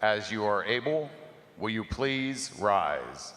As you are able, will you please rise?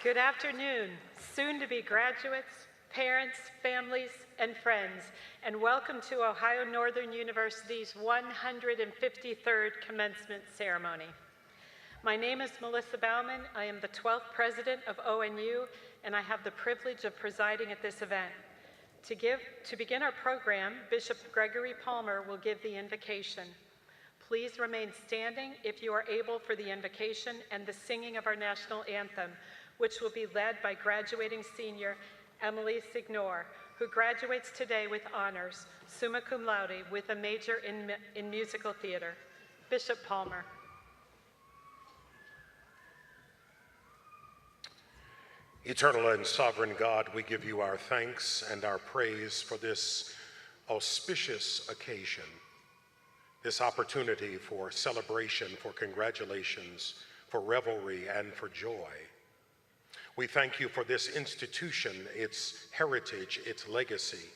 Good afternoon, soon-to-be graduates, parents, families, and friends, and welcome to Ohio Northern University's 153rd commencement ceremony. My name is Melissa Bauman. I am the 12th president of ONU, and I have the privilege of presiding at this event. To begin our program, Bishop Gregory Palmer will give the invocation. Please remain standing if you are able for the invocation and the singing of our national anthem, which will be led by graduating senior Emily Signor, who graduates today with honors, summa cum laude, with a major in musical theater. Bishop Palmer. Eternal and sovereign God, we give you our thanks and our praise for this auspicious occasion, this opportunity for celebration, for congratulations, for revelry, and for joy. We thank you for this institution, its heritage, its legacy,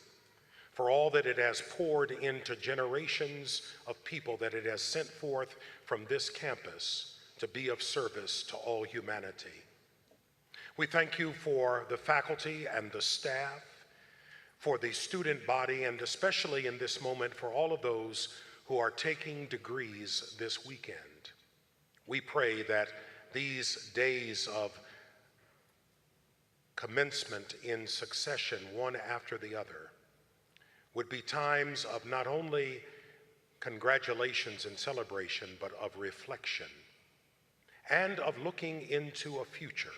for all that it has poured into generations of people that it has sent forth from this campus to be of service to all humanity. We thank you for the faculty and the staff, for the student body, and especially in this moment for all of those who are taking degrees this weekend. We pray that these days of commencement in succession, one after the other, would be times of not only congratulations and celebration, but of reflection and of looking into a future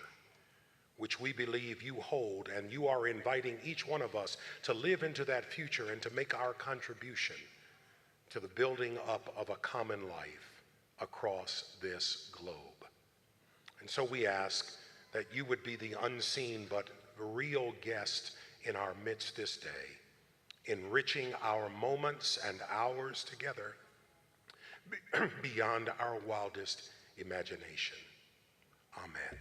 which we believe you hold, and you are inviting each one of us to live into that future and to make our contribution to the building up of a common life across this globe. And so we ask that you would be the unseen but real guest in our midst this day, enriching our moments and hours together beyond our wildest imagination. Amen.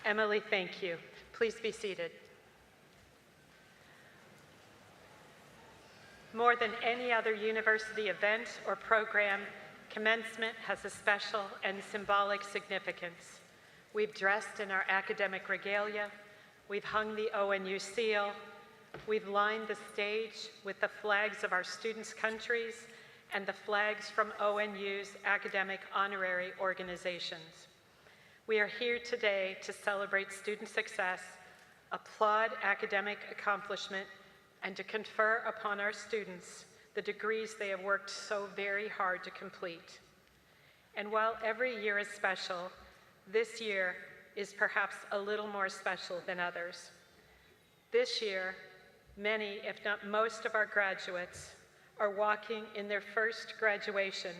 Emily, thank you. Please be seated. More than any other university event or program, commencement has a special and symbolic significance. We've dressed in our academic regalia, we've hung the ONU seal, we've lined the stage with the flags of our students' countries and the flags from ONU's academic honorary organizations. We are here today to celebrate student success, applaud academic accomplishment, and to confer upon our students the degrees they have worked so very hard to complete. And while every year is special, this year is perhaps a little more special than others. This year, many, if not most of our graduates are walking in their first graduation,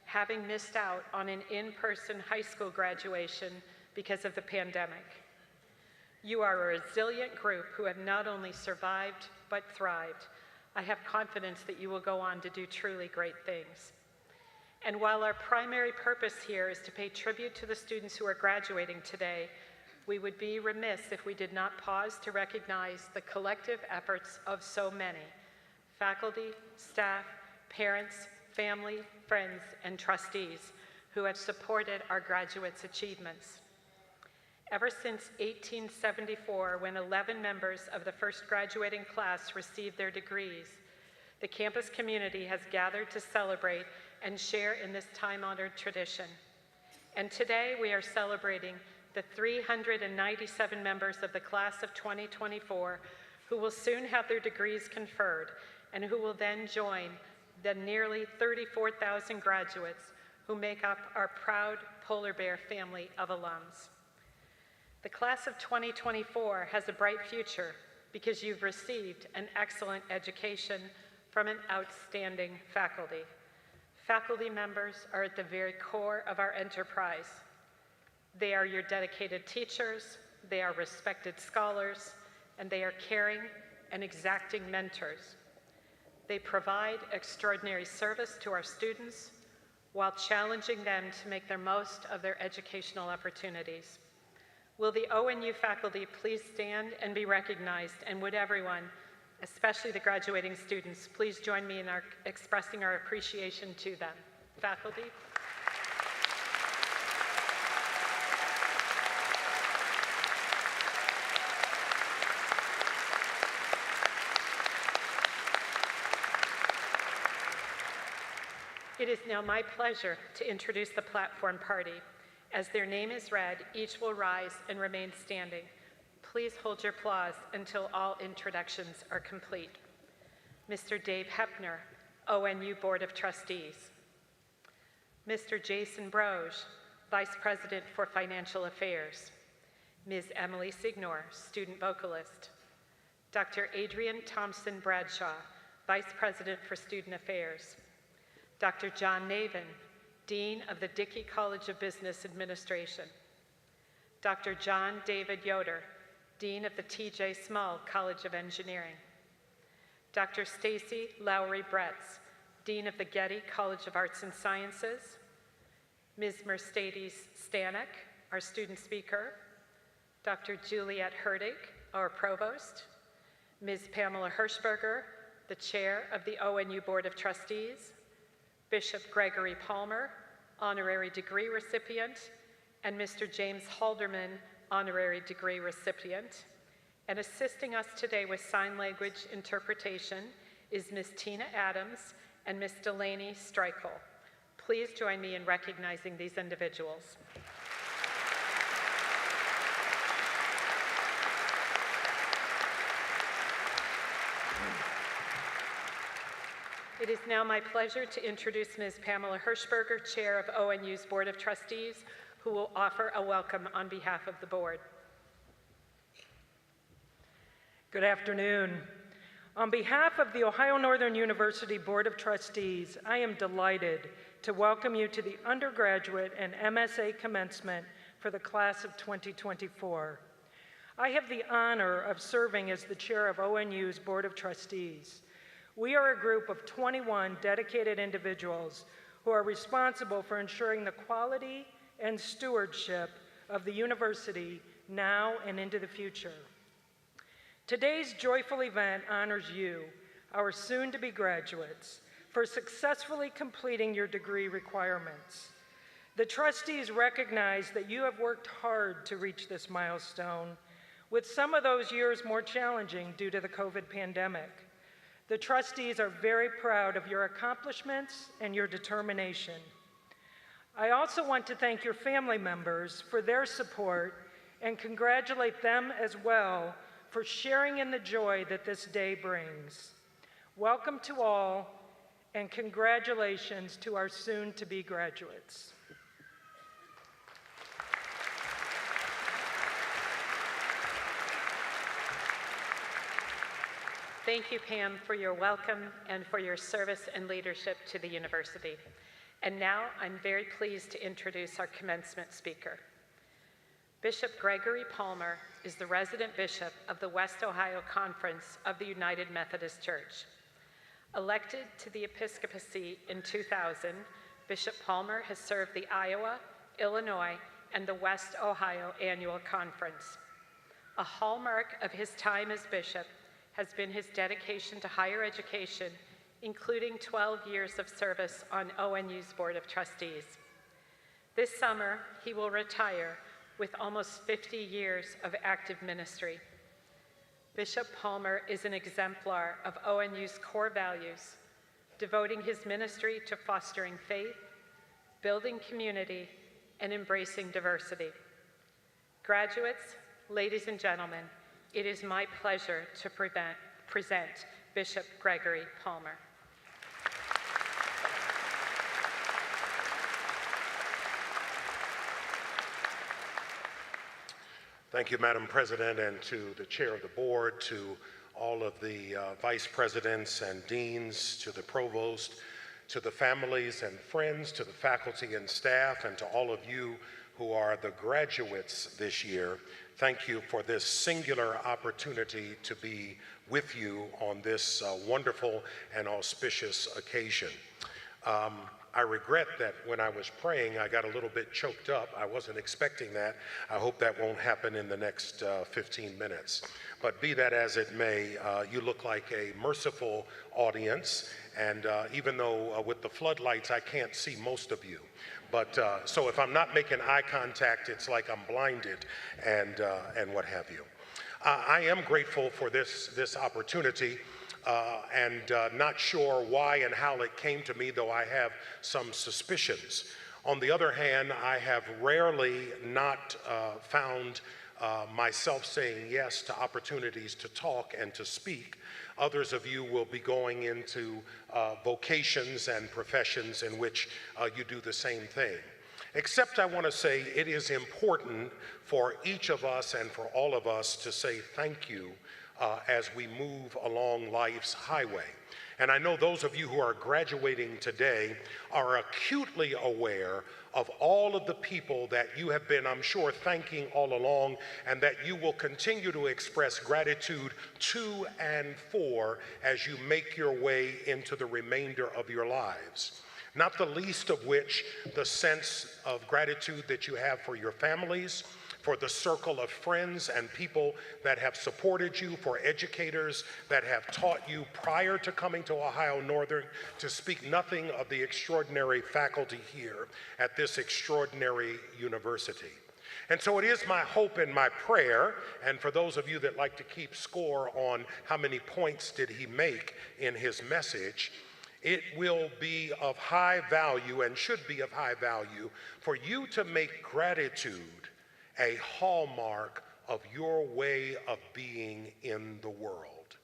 having missed out on an in-person high school graduation because of the pandemic. You are a resilient group who have not only survived, but thrived. I have confidence that you will go on to do truly great things. And while our primary purpose here is to pay tribute to the students who are graduating today, we would be remiss if we did not pause to recognize the collective efforts of so many: faculty, staff, parents, family, friends, and trustees who have supported our graduates' achievements. Ever since 1874, when 11 members of the first graduating class received their degrees, the campus community has gathered to celebrate and share in this time-honored tradition. And today we are celebrating the 397 members of the class of 2024 who will soon have their degrees conferred and who will then join the nearly 34,000 graduates who make up our proud Polar Bear family of alums. The class of 2024 has a bright future because you've received an excellent education from an outstanding faculty. Faculty members are at the very core of our enterprise. They are your dedicated teachers, they are respected scholars, and they are caring and exacting mentors. They provide extraordinary service to our students while challenging them to make the most of their educational opportunities. Will the ONU faculty please stand and be recognized, and would everyone, especially the graduating students, please join me in expressing our appreciation to them. Faculty. It is now my pleasure to introduce the platform party. As their name is read, each will rise and remain standing. Please hold your applause until all introductions are complete. Mr. Dave Hepner, ONU Board of Trustees. Mr. Jason Broge, Vice President for Financial Affairs. Ms. Emily Signor, Student Vocalist. Dr. Adrian Thompson Bradshaw, Vice President for Student Affairs. Dr. John Navin, Dean of the Dickey College of Business Administration. Dr. John David Yoder, Dean of the T.J. Small College of Engineering. Dr. Stacy Lowry Bretz, Dean of the Getty College of Arts and Sciences. Ms. Mercedes Stanek, our student speaker. Dr. Juliette Herdig, our provost. Ms. Pamela Hirschberger, the chair of the ONU Board of Trustees. Bishop Gregory Palmer, honorary degree recipient, and Mr. James Halderman, honorary degree recipient. And assisting us today with sign language interpretation is Ms. Tina Adams and Ms. Delaney Streichel. Please join me in recognizing these individuals. It is now my pleasure to introduce Ms. Pamela Hirschberger, Chair of ONU's Board of Trustees, who will offer a welcome on behalf of the board. Good afternoon. On behalf of the Ohio Northern University Board of Trustees, I am delighted to welcome you to the undergraduate and MSA commencement for the class of 2024. I have the honor of serving as the chair of ONU's Board of Trustees. We are a group of 21 dedicated individuals who are responsible for ensuring the quality and stewardship of the university now and into the future. Today's joyful event honors you, our soon-to-be graduates, for successfully completing your degree requirements. The trustees recognize that you have worked hard to reach this milestone, with some of those years more challenging due to the COVID pandemic. The trustees are very proud of your accomplishments and your determination. I also want to thank your family members for their support and congratulate them as well for sharing in the joy that this day brings. Welcome to all, and congratulations to our soon-to-be graduates. Thank you, Pam, for your welcome and for your service and leadership to the university. And now I'm very pleased to introduce our commencement speaker. Bishop Gregory Palmer is the resident bishop of the West Ohio Conference of the United Methodist Church. Elected to the episcopacy in 2000, Bishop Palmer has served the Iowa, Illinois, and the West Ohio Annual Conference. A hallmark of his time as bishop has been his dedication to higher education, including 12 years of service on ONU's Board of Trustees. This summer, he will retire with almost 50 years of active ministry. Bishop Palmer is an exemplar of ONU's core values, devoting his ministry to fostering faith, building community, and embracing diversity. Graduates, ladies and gentlemen, it is my pleasure to present Bishop Gregory Palmer. Thank you, Madam President, and to the chair of the board, to all of the vice presidents and deans, to the provost, to the families and friends, to the faculty and staff, and to all of you who are the graduates this year. Thank you for this singular opportunity to be with you on this wonderful and auspicious occasion. I regret that when I was praying, I got a little bit choked up. I wasn't expecting that. I hope that won't happen in the next 15 minutes. But be that as it may, you look like a merciful audience. And even though with the floodlights, I can't see most of you. But so if I'm not making eye contact, it's like I'm blinded and what have you. I am grateful for this opportunity. Not sure why and how it came to me, though I have some suspicions. On the other hand, I have rarely not found myself saying yes to opportunities to talk and to speak. Others of you will be going into vocations and professions in which you do the same thing. Except I want to say it is important for each of us and for all of us to say thank you as we move along life's highway. And I know those of you who are graduating today are acutely aware of all of the people that you have been, I'm sure, thanking all along, and that you will continue to express gratitude to and for as you make your way into the remainder of your lives. Not the least of which the sense of gratitude that you have for your families, for the circle of friends and people that have supported you, for educators that have taught you prior to coming to Ohio Northern, to speak nothing of the extraordinary faculty here at this extraordinary university. And so it is my hope and my prayer, and for those of you that like to keep score on how many points did he make in his message, it will be of high value and should be of high value for you to make gratitude a hallmark of your way of being in the world.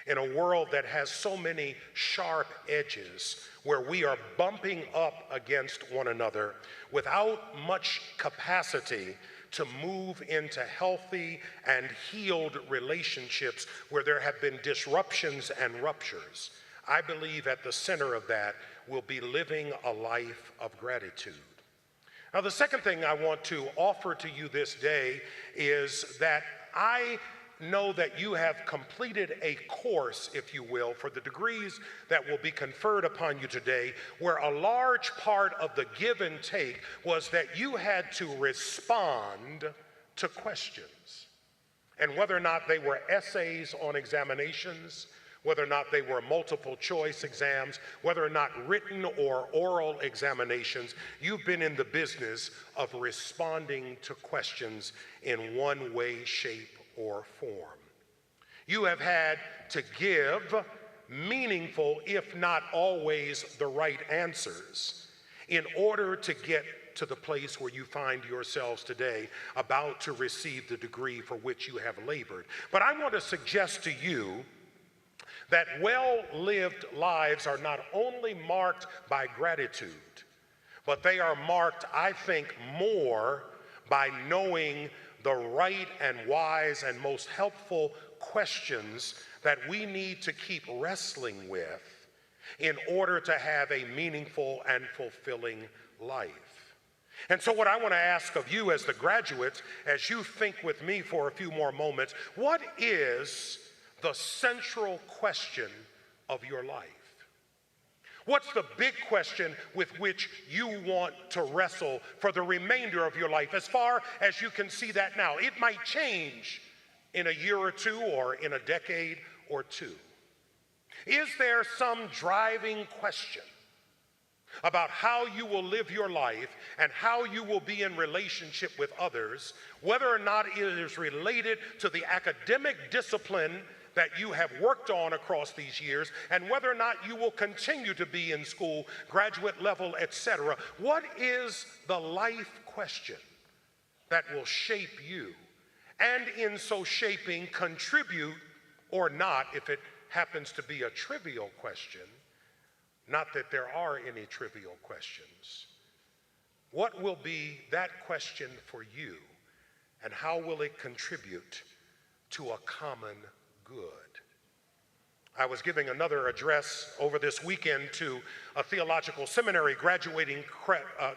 In a world that has so many sharp edges, where we are bumping up against one another without much capacity to move into healthy and healed relationships where there have been disruptions and ruptures, I believe at the center of that will be living a life of gratitude. Now, the second thing I want to offer to you this day is that I know that you have completed a course, if you will, for the degrees that will be conferred upon you today, where a large part of the give and take was that you had to respond to questions. And whether or not they were essays on examinations, whether or not they were multiple choice exams, whether or not written or oral examinations, you've been in the business of responding to questions in one way, shape, or form. You have had to give meaningful, if not always the right answers, in order to get to the place where you find yourselves today, about to receive the degree for which you have labored. But I want to suggest to you that well-lived lives are not only marked by gratitude, but they are marked, I think, more by knowing the right and wise and most helpful questions that we need to keep wrestling with in order to have a meaningful and fulfilling life. And so what I want to ask of you as the graduates, as you think with me for a few more moments, what is the central question of your life? What's the big question with which you want to wrestle for the remainder of your life, as far as you can see that now? It might change in a year or two, or in a decade or two. Is there some driving question about how you will live your life and how you will be in relationship with others, whether or not it is related to the academic discipline that you have worked on across these years, and whether or not you will continue to be in school, graduate level, etc.? What is the life question that will shape you, and in so shaping contribute or not, if it happens to be a trivial question? Not that there are any trivial questions. What will be that question for you, and how will it contribute to a common good? I was giving another address over this weekend to a theological seminary graduating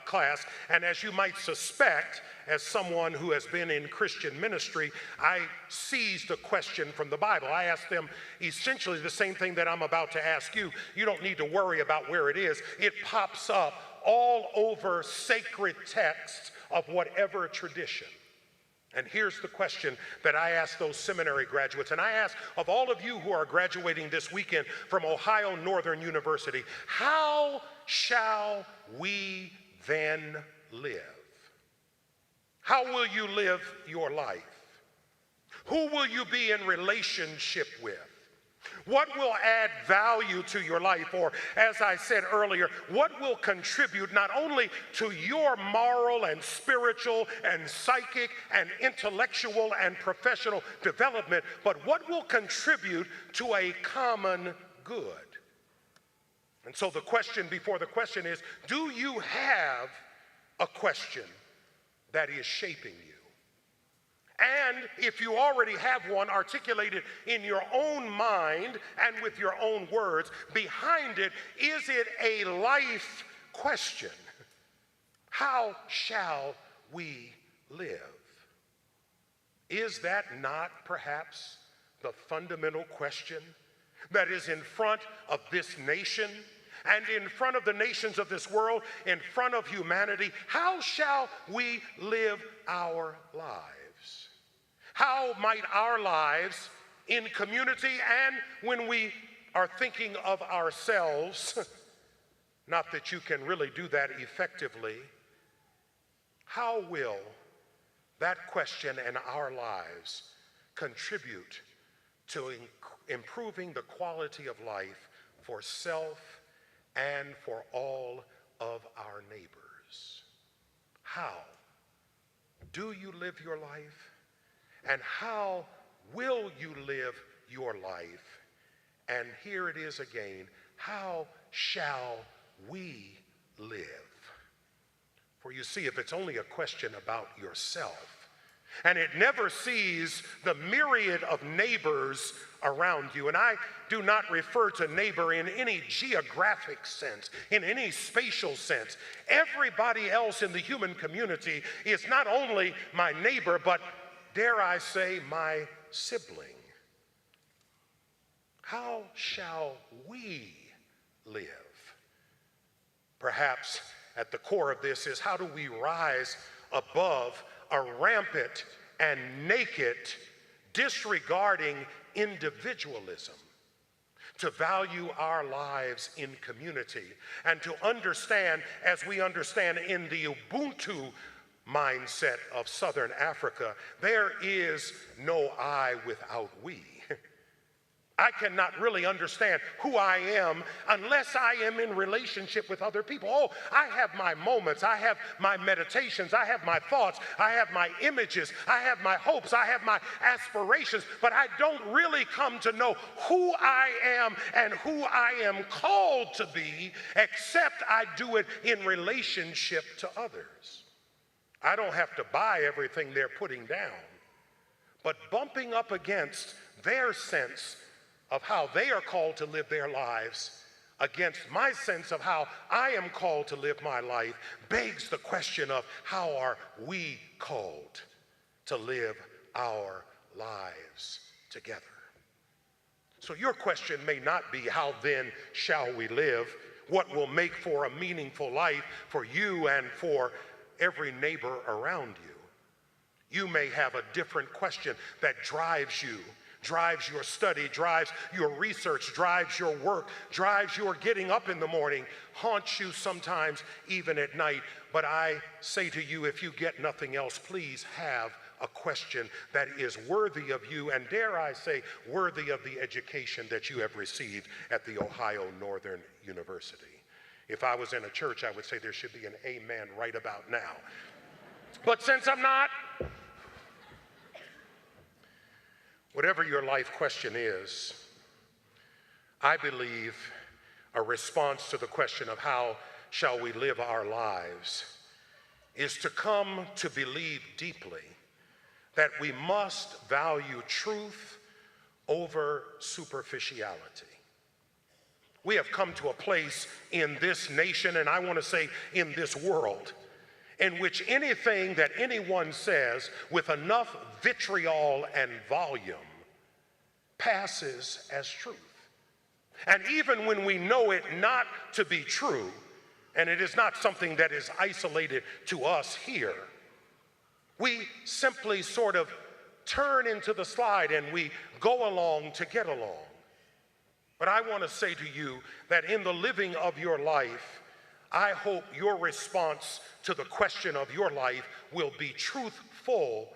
class, and as you might suspect, as someone who has been in Christian ministry, I seized a question from the Bible. I asked them essentially the same thing that I'm about to ask you. You don't need to worry about where it is. It pops up all over sacred texts of whatever tradition. And here's the question that I asked those seminary graduates, and I ask of all of you who are graduating this weekend from Ohio Northern University: how shall we then live? How will you live your life? Who will you be in relationship with? What will add value to your life? Or, as I said earlier, what will contribute not only to your moral and spiritual and psychic and intellectual and professional development, but what will contribute to a common good? And so the question before the question is, do you have a question that is shaping you? And if you already have one, articulate it in your own mind and with your own words. Behind it, is it a life question? How shall we live? Is that not perhaps the fundamental question that is in front of this nation and in front of the nations of this world, in front of humanity? How shall we live our lives? How might our lives in community, and when we are thinking of ourselves, not that you can really do that effectively, how will that question and our lives contribute to improving the quality of life for self and for all of our neighbors? How do you live your life? And how will you live your life? And here it is again: how shall we live? For you see, if it's only a question about yourself, and it never sees the myriad of neighbors around you, and I do not refer to neighbor in any geographic sense, in any spatial sense. Everybody else in the human community is not only my neighbor, but, dare I say, my sibling. How shall we live? Perhaps at the core of this is, how do we rise above a rampant and naked disregarding individualism, to value our lives in community, and to understand, as we understand in the Ubuntu mindset of Southern Africa, there is no I without we. I cannot really understand who I am unless I am in relationship with other people. Oh, I have my moments, I have my meditations, I have my thoughts, I have my images, I have my hopes, I have my aspirations, but I don't really come to know who I am and who I am called to be, except I do it in relationship to others. I don't have to buy everything they're putting down, but bumping up against their sense of how they are called to live their lives against my sense of how I am called to live my life begs the question of how are we called to live our lives together? So your question may not be how then shall we live, what will make for a meaningful life for you and for every neighbor around you. You may have a different question that drives you, drives your study, drives your research, drives your work, drives your getting up in the morning, haunts you sometimes even at night. But I say to you, if you get nothing else, please have a question that is worthy of you, and dare I say, worthy of the education that you have received at the Ohio Northern University. If I was in a church, I would say there should be an amen right about now. But since I'm not, whatever your life question is, I believe a response to the question of how shall we live our lives is to come to believe deeply that we must value truth over superficiality. We have come to a place in this nation, and I want to say in this world, in which anything that anyone says with enough vitriol and volume passes as truth. And even when we know it not to be true, and it is not something that is isolated to us here, we simply sort of turn into the slide and we go along to get along. But I want to say to you that in the living of your life, I hope your response to the question of your life will be truthful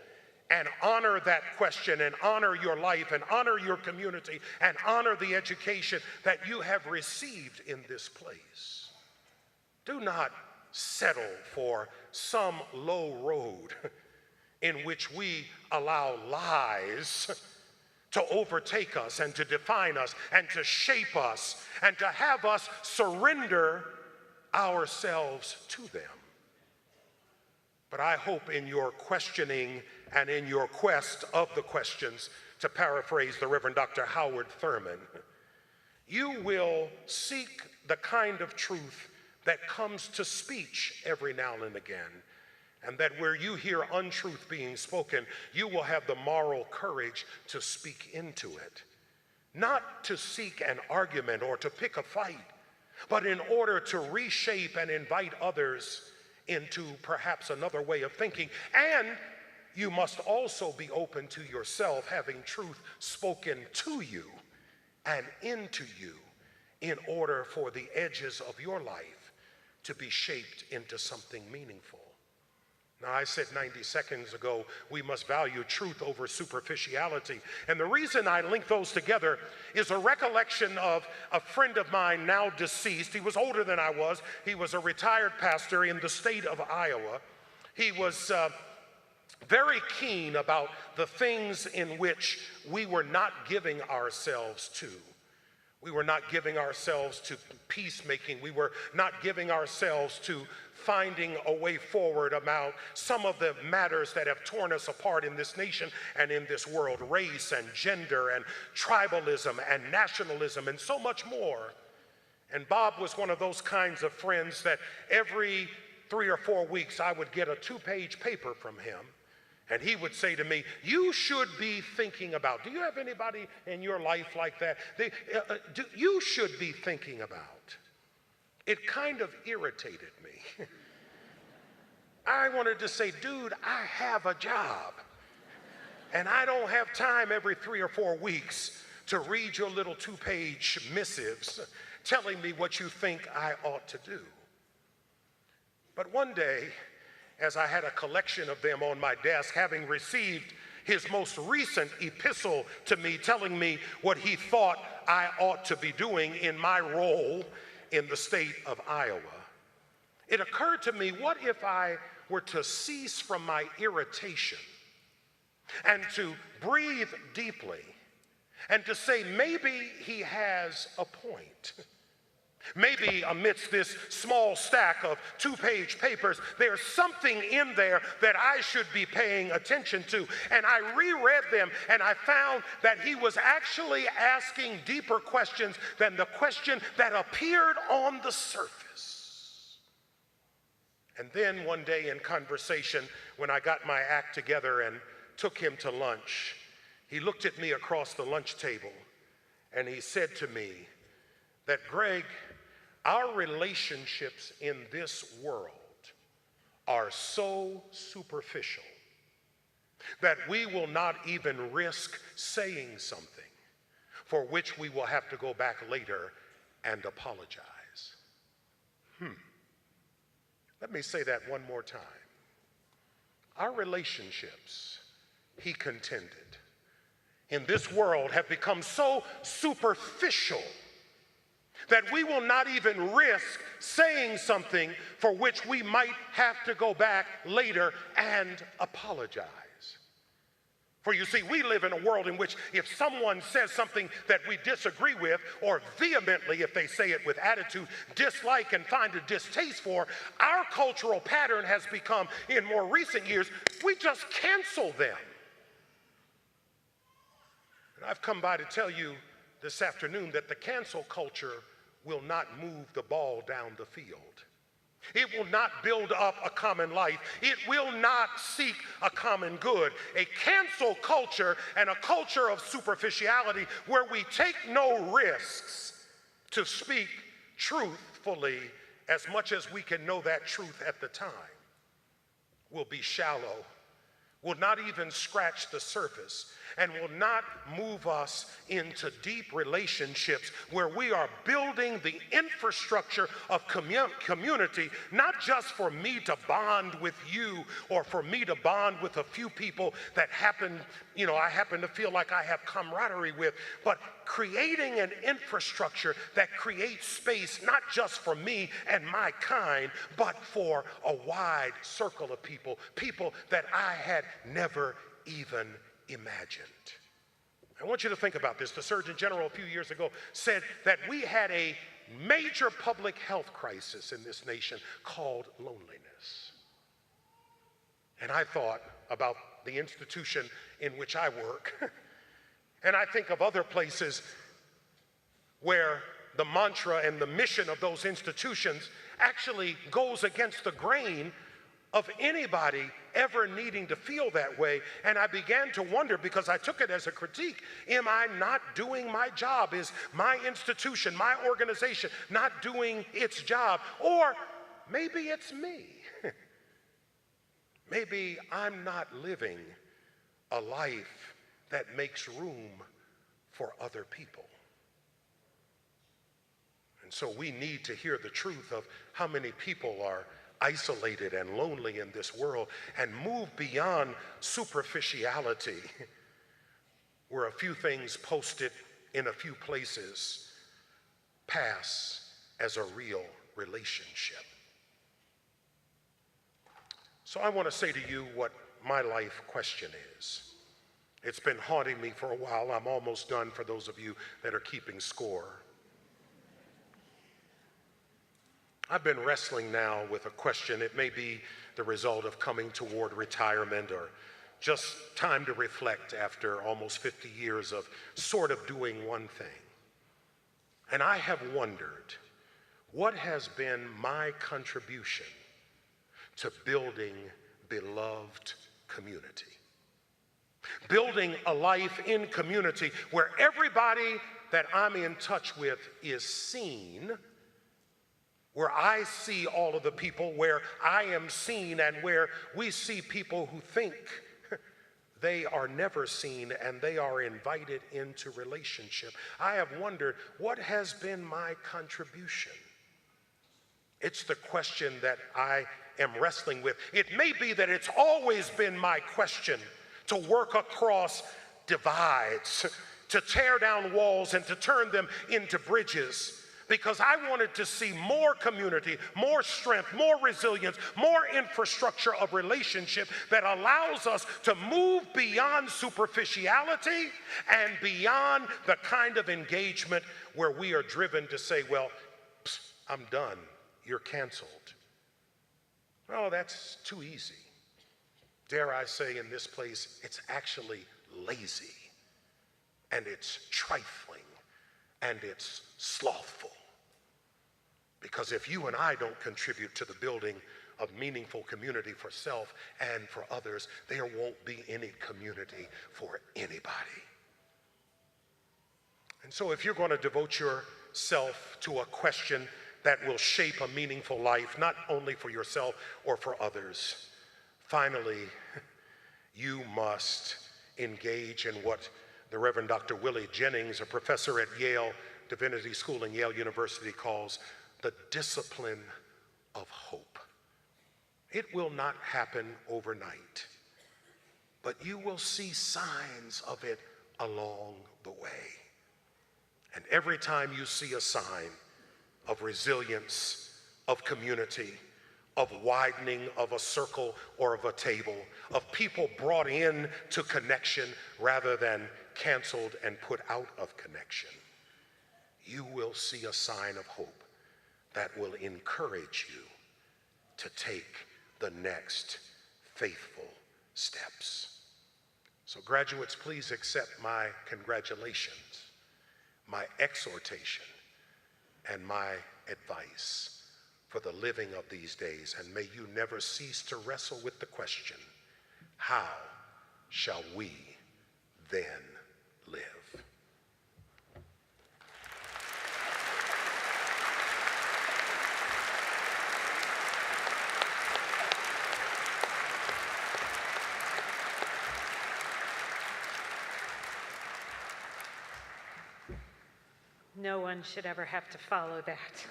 and honor that question and honor your life and honor your community and honor the education that you have received in this place. Do not settle for some low road in which we allow lies to overtake us and to define us and to shape us and to have us surrender ourselves to them. But I hope in your questioning and in your quest of the questions, to paraphrase the Reverend Dr. Howard Thurman, you will seek the kind of truth that comes to speech every now and again, and that where you hear untruth being spoken, you will have the moral courage to speak into it. Not to seek an argument or to pick a fight, but in order to reshape and invite others into perhaps another way of thinking. And you must also be open to yourself having truth spoken to you and into you in order for the edges of your life to be shaped into something meaningful. Now, I said 90 seconds ago, we must value truth over superficiality. And the reason I link those together is a recollection of a friend of mine now deceased. He was older than I was. He was a retired pastor in the state of Iowa. He was very keen about the things in which we were not giving ourselves to. We were not giving ourselves to peacemaking. We were not giving ourselves to finding a way forward about some of the matters that have torn us apart in this nation and in this world: race and gender and tribalism and nationalism and so much more. And Bob was one of those kinds of friends that every 3 or 4 weeks I would get a 2-page paper from him, and he would say to me, you should be thinking about. Do you have anybody in your life like that? You should be thinking about. It kind of irritated me. I wanted to say, dude, I have a job, and I don't have time every 3 or 4 weeks to read your little 2-page missives telling me what you think I ought to do. But one day, as I had a collection of them on my desk, having received his most recent epistle to me telling me what he thought I ought to be doing in my role in the state of Iowa, it occurred to me, what if I were to cease from my irritation and to breathe deeply and to say, maybe he has a point. Maybe amidst this small stack of 2-page papers, there's something in there that I should be paying attention to. And I reread them and I found that he was actually asking deeper questions than the question that appeared on the surface. And then one day in conversation, when I got my act together and took him to lunch, he looked at me across the lunch table and he said to me that, Greg, our relationships in this world are so superficial that we will not even risk saying something for which we will have to go back later and apologize. Let me say that one more time. Our relationships, he contended, in this world have become so superficial that we will not even risk saying something for which we might have to go back later and apologize. For you see, we live in a world in which if someone says something that we disagree with, or vehemently, if they say it with attitude, dislike and find a distaste for, our cultural pattern has become, in more recent years, we just cancel them. And I've come by to tell you this afternoon that the cancel culture will not move the ball down the field. It will not build up a common life. It will not seek a common good. A cancel culture and a culture of superficiality where we take no risks to speak truthfully as much as we can know that truth at the time will be shallow, will not even scratch the surface, and will not move us into deep relationships where we are building the infrastructure of community, not just for me to bond with you or for me to bond with a few people that I happen to feel like I have camaraderie with, but creating an infrastructure that creates space not just for me and my kind, but for a wide circle of people that I had never even imagined. I want you to think about this. The Surgeon General a few years ago said that we had a major public health crisis in this nation called loneliness. And I thought about the institution in which I work, and I think of other places where the mantra and the mission of those institutions actually goes against the grain of anybody ever needing to feel that way. And I began to wonder, because I took it as a critique, am I not doing my job? Is my institution, my organization not doing its job? Or maybe it's me. Maybe I'm not living a life that makes room for other people. And so we need to hear the truth of how many people are isolated and lonely in this world and move beyond superficiality, where a few things posted in a few places pass as a real relationship. So I want to say to you what my life question is. It's been haunting me for a while. I'm almost done for those of you that are keeping score. I've been wrestling now with a question. It may be the result of coming toward retirement or just time to reflect after almost 50 years of sort of doing one thing. And I have wondered, what has been my contribution to building beloved community? Building a life in community where everybody that I'm in touch with is seen, where I see all of the people, where I am seen, and where we see people who think they are never seen and they are invited into relationship. I have wondered, what has been my contribution? It's the question that I am wrestling with. It may be that it's always been my question to work across divides, to tear down walls and to turn them into bridges, because I wanted to see more community, more strength, more resilience, more infrastructure of relationship that allows us to move beyond superficiality and beyond the kind of engagement where we are driven to say, well, I'm done, you're canceled. Oh, that's too easy. Dare I say in this place, it's actually lazy, and it's trifling, and it's slothful. Because if you and I don't contribute to the building of meaningful community for self and for others, there won't be any community for anybody. And so if you're going to devote yourself to a question that will shape a meaningful life, not only for yourself or for others, finally, you must engage in what the Reverend Dr. Willie Jennings, a professor at Yale Divinity School and Yale University, calls the discipline of hope. It will not happen overnight, but you will see signs of it along the way. And every time you see a sign of resilience, of community, of widening of a circle or of a table, of people brought in to connection rather than canceled and put out of connection, you will see a sign of hope that will encourage you to take the next faithful steps. So graduates, please accept my congratulations, my exhortation, and my advice for the living of these days. And may you never cease to wrestle with the question, how shall we then live? No one should ever have to follow that.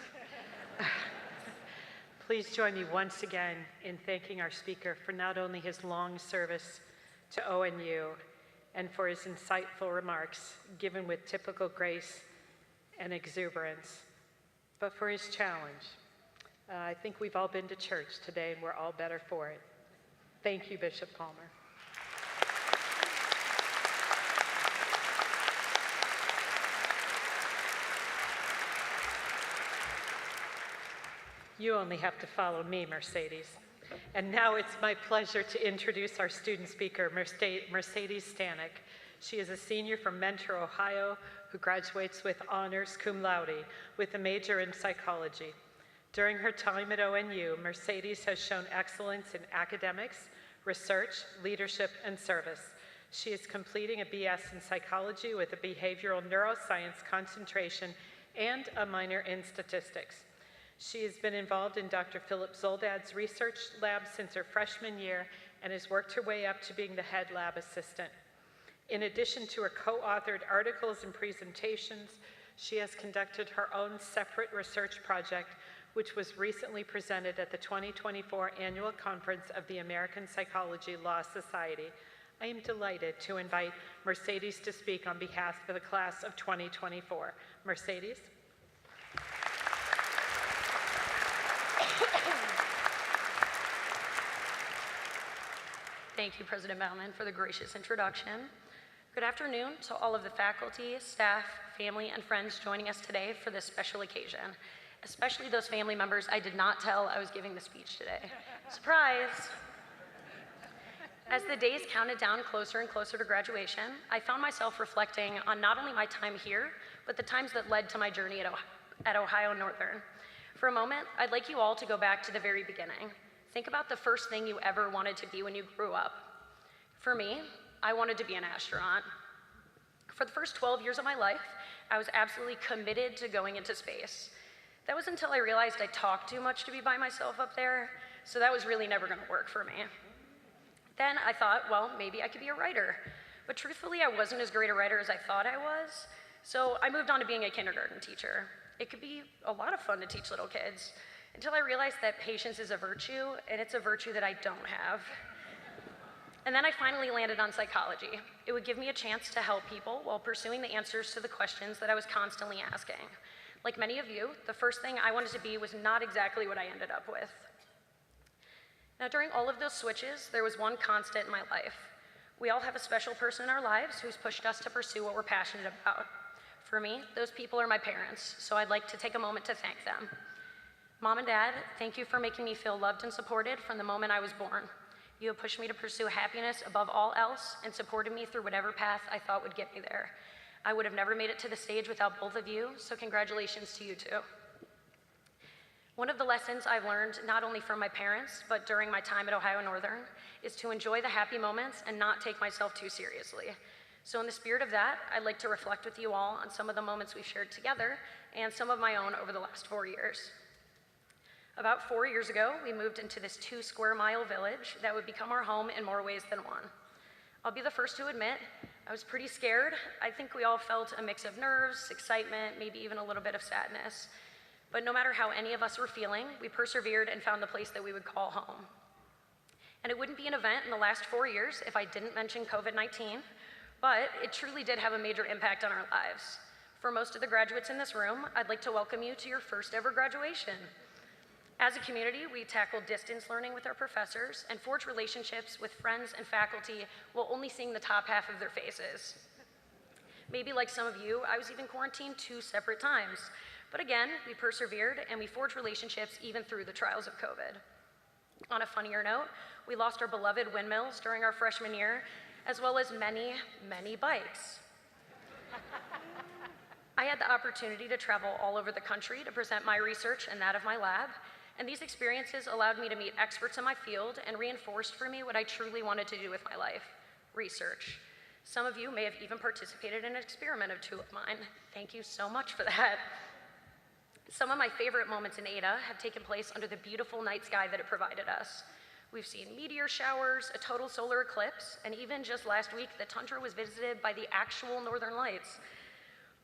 Please join me once again in thanking our speaker for not only his long service to ONU and for his insightful remarks given with typical grace and exuberance, but for his challenge. I think we've all been to church today and we're all better for it. Thank you, Bishop Palmer. You only have to follow me, Mercedes. And now it's my pleasure to introduce our student speaker, Mercedes Stanek. She is a senior from Mentor, Ohio, who graduates with honors cum laude with a major in psychology. During her time at ONU, Mercedes has shown excellence in academics, research, leadership, and service. She is completing a BS in psychology with a behavioral neuroscience concentration and a minor in statistics. She has been involved in Dr. Philip Zoldad's research lab since her freshman year and has worked her way up to being the head lab assistant. In addition to her co-authored articles and presentations, she has conducted her own separate research project, which was recently presented at the 2024 Annual Conference of the American Psychology Law Society. I am delighted to invite Mercedes to speak on behalf of the class of 2024. Mercedes? Thank you, President Baumann, for the gracious introduction. Good afternoon to all of the faculty, staff, family, and friends joining us today for this special occasion, especially those family members I did not tell I was giving the speech today. Surprise! As the days counted down closer and closer to graduation, I found myself reflecting on not only my time here, but the times that led to my journey at Ohio Northern. For a moment, I'd like you all to go back to the very beginning. Think about the first thing you ever wanted to be when you grew up. For me, I wanted to be an astronaut. For the first 12 years of my life, I was absolutely committed to going into space. That was until I realized I talked too much to be by myself up there, so that was really never gonna work for me. Then I thought, well, maybe I could be a writer. But truthfully, I wasn't as great a writer as I thought I was, so I moved on to being a kindergarten teacher. It could be a lot of fun to teach little kids, until I realized that patience is a virtue, and it's a virtue that I don't have. And then I finally landed on psychology. It would give me a chance to help people while pursuing the answers to the questions that I was constantly asking. Like many of you, the first thing I wanted to be was not exactly what I ended up with. Now, during all of those switches, there was one constant in my life. We all have a special person in our lives who's pushed us to pursue what we're passionate about. For me, those people are my parents, so I'd like to take a moment to thank them. Mom and Dad, thank you for making me feel loved and supported from the moment I was born. You have pushed me to pursue happiness above all else and supported me through whatever path I thought would get me there. I would have never made it to the stage without both of you, so congratulations to you too. One of the lessons I've learned, not only from my parents, but during my time at Ohio Northern, is to enjoy the happy moments and not take myself too seriously. So in the spirit of that, I'd like to reflect with you all on some of the moments we've shared together and some of my own over the last 4 years. About 4 years ago, we moved into this 2-square-mile village that would become our home in more ways than one. I'll be the first to admit, I was pretty scared. I think we all felt a mix of nerves, excitement, maybe even a little bit of sadness. But no matter how any of us were feeling, we persevered and found the place that we would call home. And it wouldn't be an event in the last 4 years if I didn't mention COVID-19, but it truly did have a major impact on our lives. For most of the graduates in this room, I'd like to welcome you to your first ever graduation. As a community, we tackled distance learning with our professors and forged relationships with friends and faculty while only seeing the top half of their faces. Maybe like some of you, I was even quarantined 2 separate times. But again, we persevered and we forged relationships even through the trials of COVID. On a funnier note, we lost our beloved windmills during our freshman year, as well as many, many bikes. I had the opportunity to travel all over the country to present my research and that of my lab, and these experiences allowed me to meet experts in my field and reinforced for me what I truly wanted to do with my life, research. Some of you may have even participated in an experiment of 2 of mine. Thank you so much for that. Some of my favorite moments in Ada have taken place under the beautiful night sky that it provided us. We've seen meteor showers, a total solar eclipse, and even just last week, the tundra was visited by the actual northern lights,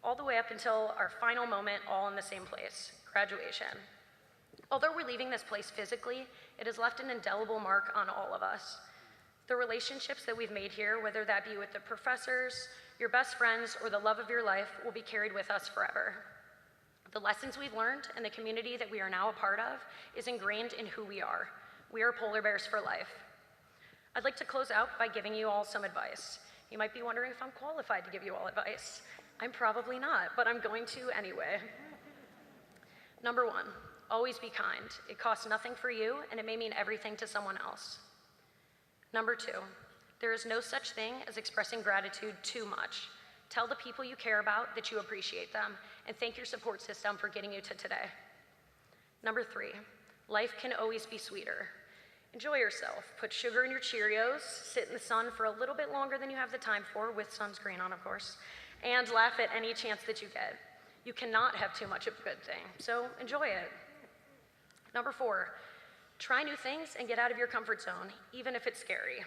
all the way up until our final moment, all in the same place, graduation. Although we're leaving this place physically, it has left an indelible mark on all of us. The relationships that we've made here, whether that be with the professors, your best friends, or the love of your life, will be carried with us forever. The lessons we've learned and the community that we are now a part of is ingrained in who we are. We are polar bears for life. I'd like to close out by giving you all some advice. You might be wondering if I'm qualified to give you all advice. I'm probably not, but I'm going to anyway. Number 1, always be kind. It costs nothing for you, and it may mean everything to someone else. Number 2, there is no such thing as expressing gratitude too much. Tell the people you care about that you appreciate them, and thank your support system for getting you to today. Number 3, life can always be sweeter. Enjoy yourself. Put sugar in your Cheerios, sit in the sun for a little bit longer than you have the time for, with sunscreen on, of course, and laugh at any chance that you get. You cannot have too much of a good thing, so enjoy it. Number 4, try new things and get out of your comfort zone, even if it's scary.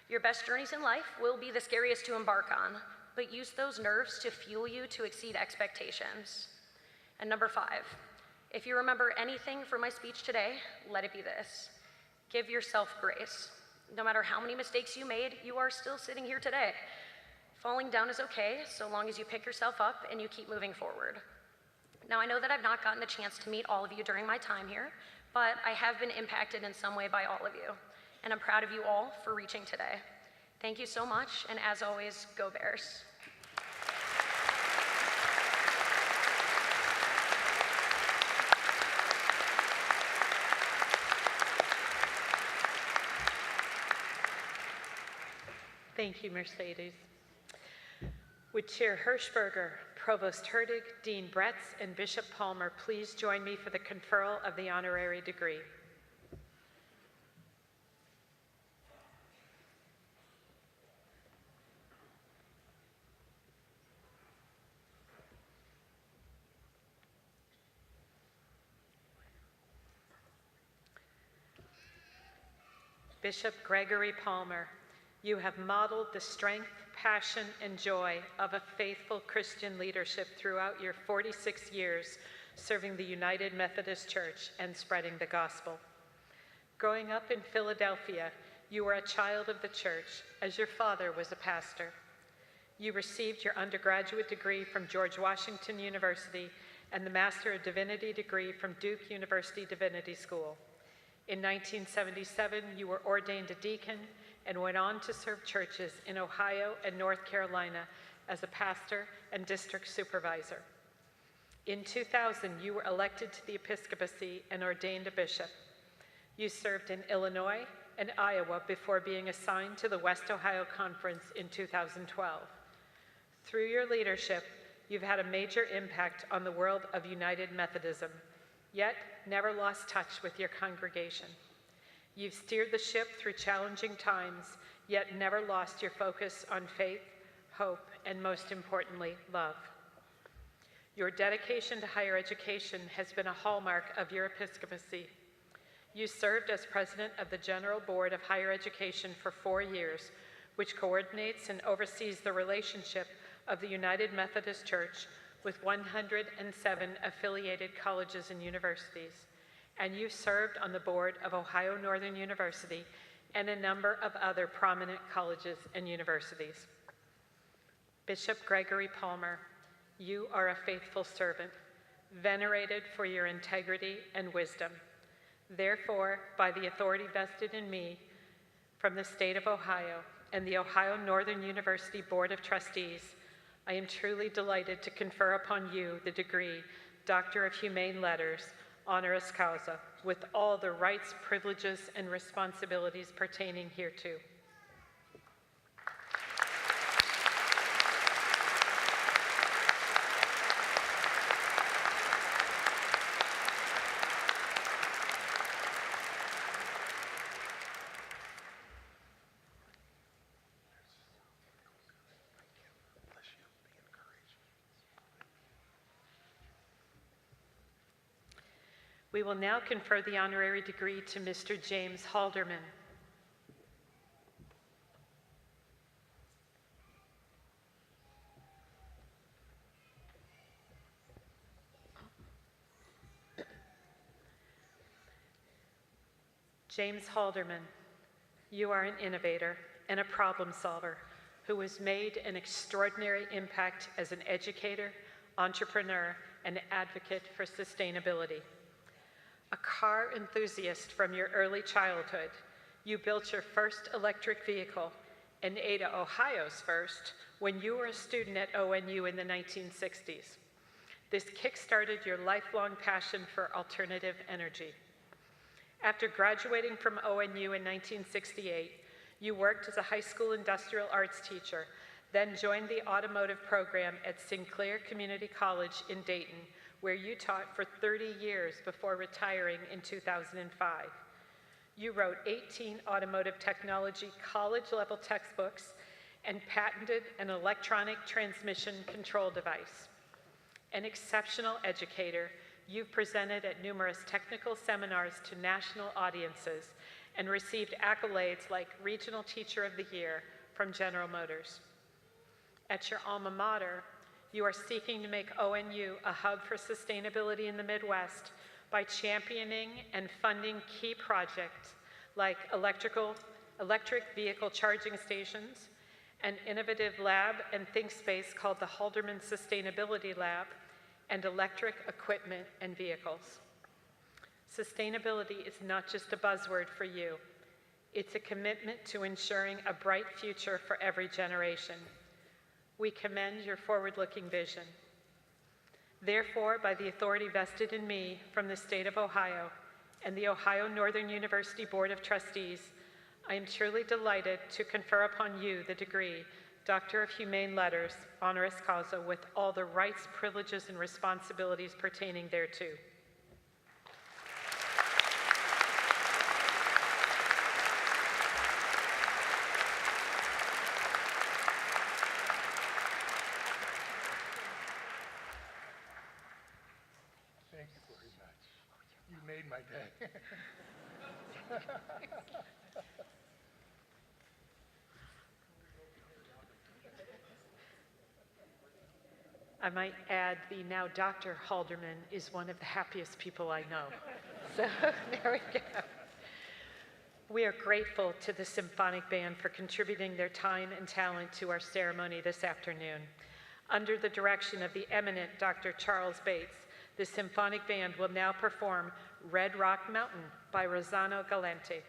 Your best journeys in life will be the scariest to embark on, but use those nerves to fuel you to exceed expectations. And number 5, if you remember anything from my speech today, let it be this. Give yourself grace. No matter how many mistakes you made, you are still sitting here today. Falling down is okay, so long as you pick yourself up and you keep moving forward. Now, I know that I've not gotten the chance to meet all of you during my time here, but I have been impacted in some way by all of you, and I'm proud of you all for reaching today. Thank you so much, and as always, go Bears. Thank you, Mercedes. Would Chair Hirschberger, Provost Herdig, Dean Bretz, and Bishop Palmer please join me for the conferral of the honorary degree? Bishop Gregory Palmer, you have modeled the strength, passion, and joy of a faithful Christian leadership throughout your 46 years serving the United Methodist Church and spreading the gospel. Growing up in Philadelphia, you were a child of the church, as your father was a pastor. You received your undergraduate degree from George Washington University and the Master of Divinity degree from Duke University Divinity School. In 1977, you were ordained a deacon and went on to serve churches in Ohio and North Carolina as a pastor and district supervisor. In 2000, you were elected to the episcopacy and ordained a bishop. You served in Illinois and Iowa before being assigned to the West Ohio Conference in 2012. Through your leadership, you've had a major impact on the world of United Methodism, yet never lost touch with your congregation. You've steered the ship through challenging times, yet never lost your focus on faith, hope, and most importantly, love. Your dedication to higher education has been a hallmark of your episcopacy. You served as president of the General Board of Higher Education for 4 years, which coordinates and oversees the relationship of the United Methodist Church with 107 affiliated colleges and universities. And you served on the board of Ohio Northern University and a number of other prominent colleges and universities. Bishop Gregory Palmer, you are a faithful servant, venerated for your integrity and wisdom. Therefore, by the authority vested in me from the state of Ohio and the Ohio Northern University Board of Trustees, I am truly delighted to confer upon you the degree Doctor of Humane Letters, honoris causa, with all the rights, privileges, and responsibilities pertaining hereto. We will now confer the honorary degree to Mr. James Halderman. James Halderman, you are an innovator and a problem solver who has made an extraordinary impact as an educator, entrepreneur, and advocate for sustainability. A car enthusiast from your early childhood, you built your first electric vehicle and Ada, Ohio's first, when you were a student at ONU in the 1960s. This kick-started your lifelong passion for alternative energy. After graduating from ONU in 1968, you worked as a high school industrial arts teacher, then joined the automotive program at Sinclair Community College in Dayton, where you taught for 30 years before retiring in 2005. You wrote 18 automotive technology college-level textbooks and patented an electronic transmission control device. An exceptional educator, you've presented at numerous technical seminars to national audiences and received accolades like Regional Teacher of the Year from General Motors. At your alma mater, you are seeking to make ONU a hub for sustainability in the Midwest by championing and funding key projects like electric vehicle charging stations, an innovative lab and think space called the Halderman Sustainability Lab, and electric equipment and vehicles. Sustainability is not just a buzzword for you. It's a commitment to ensuring a bright future for every generation. We commend your forward-looking vision. Therefore, by the authority vested in me from the state of Ohio and the Ohio Northern University Board of Trustees, I am truly delighted to confer upon you the degree Doctor of Humane Letters, honoris causa, with all the rights, privileges, and responsibilities pertaining thereto. Thank you very much. You made my day. I might add, the now Dr. Halderman is one of the happiest people I know. So there we go. We are grateful to the Symphonic Band for contributing their time and talent to our ceremony this afternoon. Under the direction of the eminent Dr. Charles Bates, the Symphonic Band will now perform Red Rock Mountain by Rossano Galante.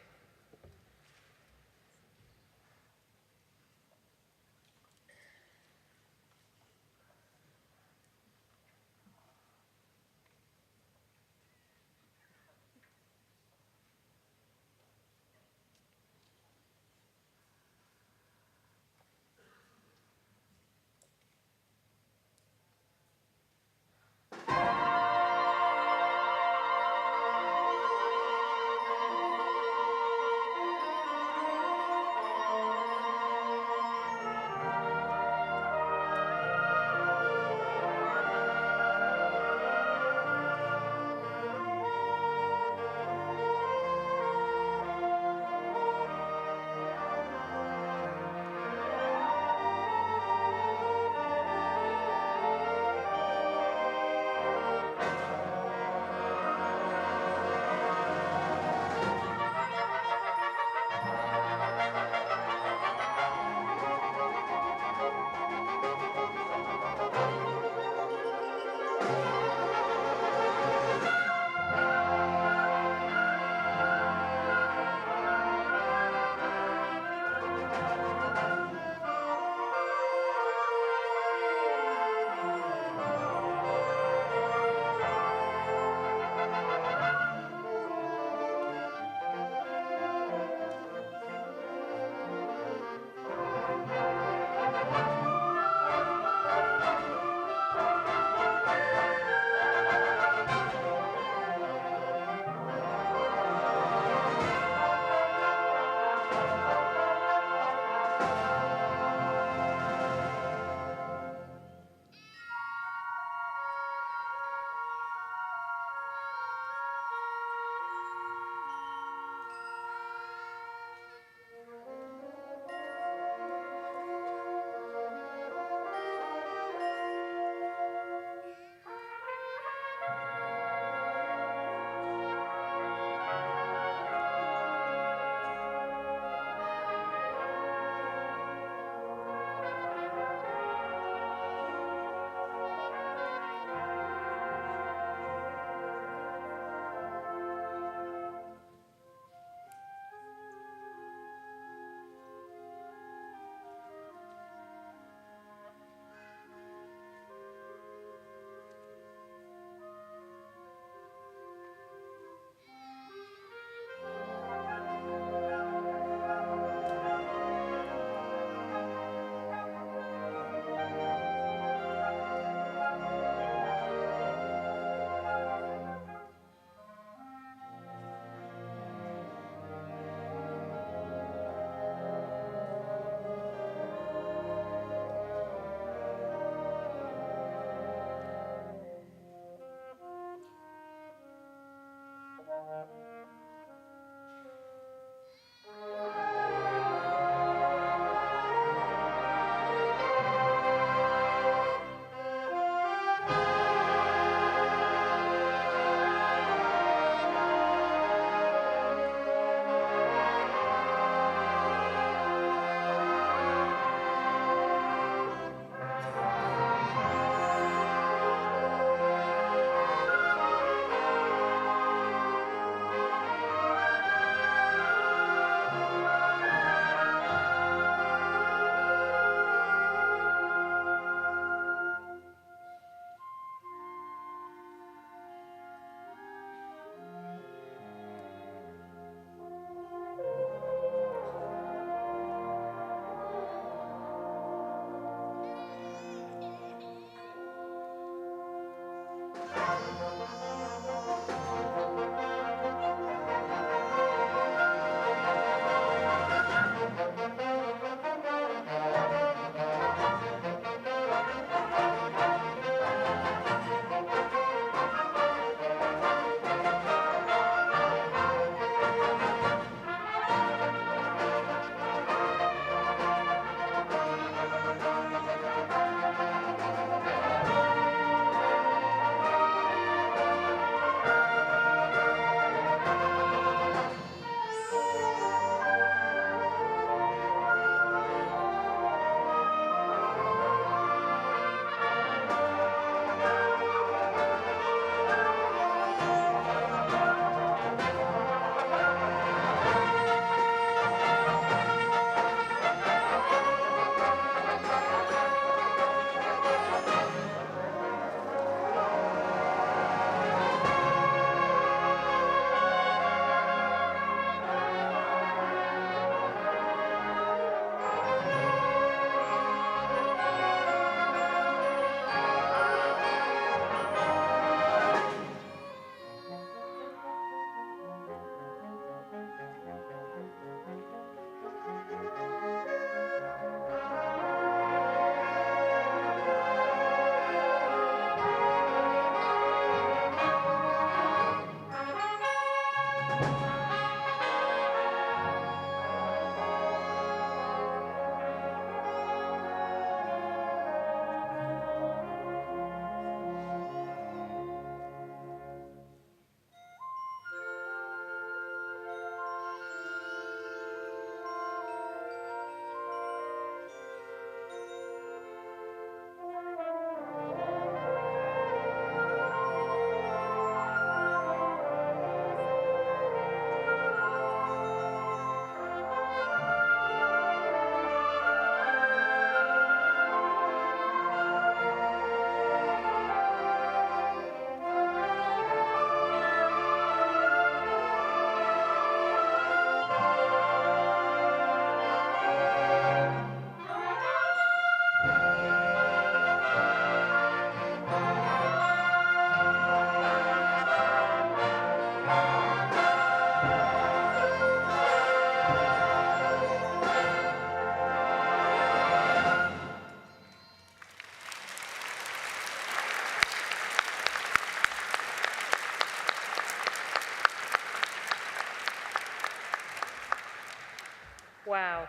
Wow.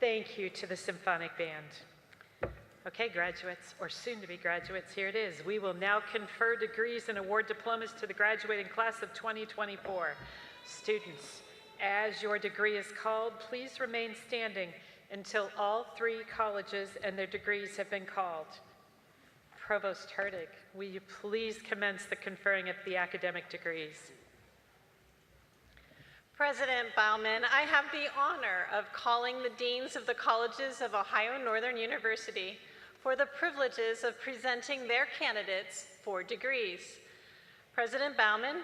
Thank you to the symphonic band. Okay, graduates, or soon-to-be graduates, here it is. We will now confer degrees and award diplomas to the graduating class of 2024. Students, as your degree is called, please remain standing until all three colleges and their degrees have been called. Provost Hurtig, will you please commence the conferring of the academic degrees? President Baumann, I have the honor of calling the deans of the colleges of Ohio Northern University for the privileges of presenting their candidates for degrees. President Baumann,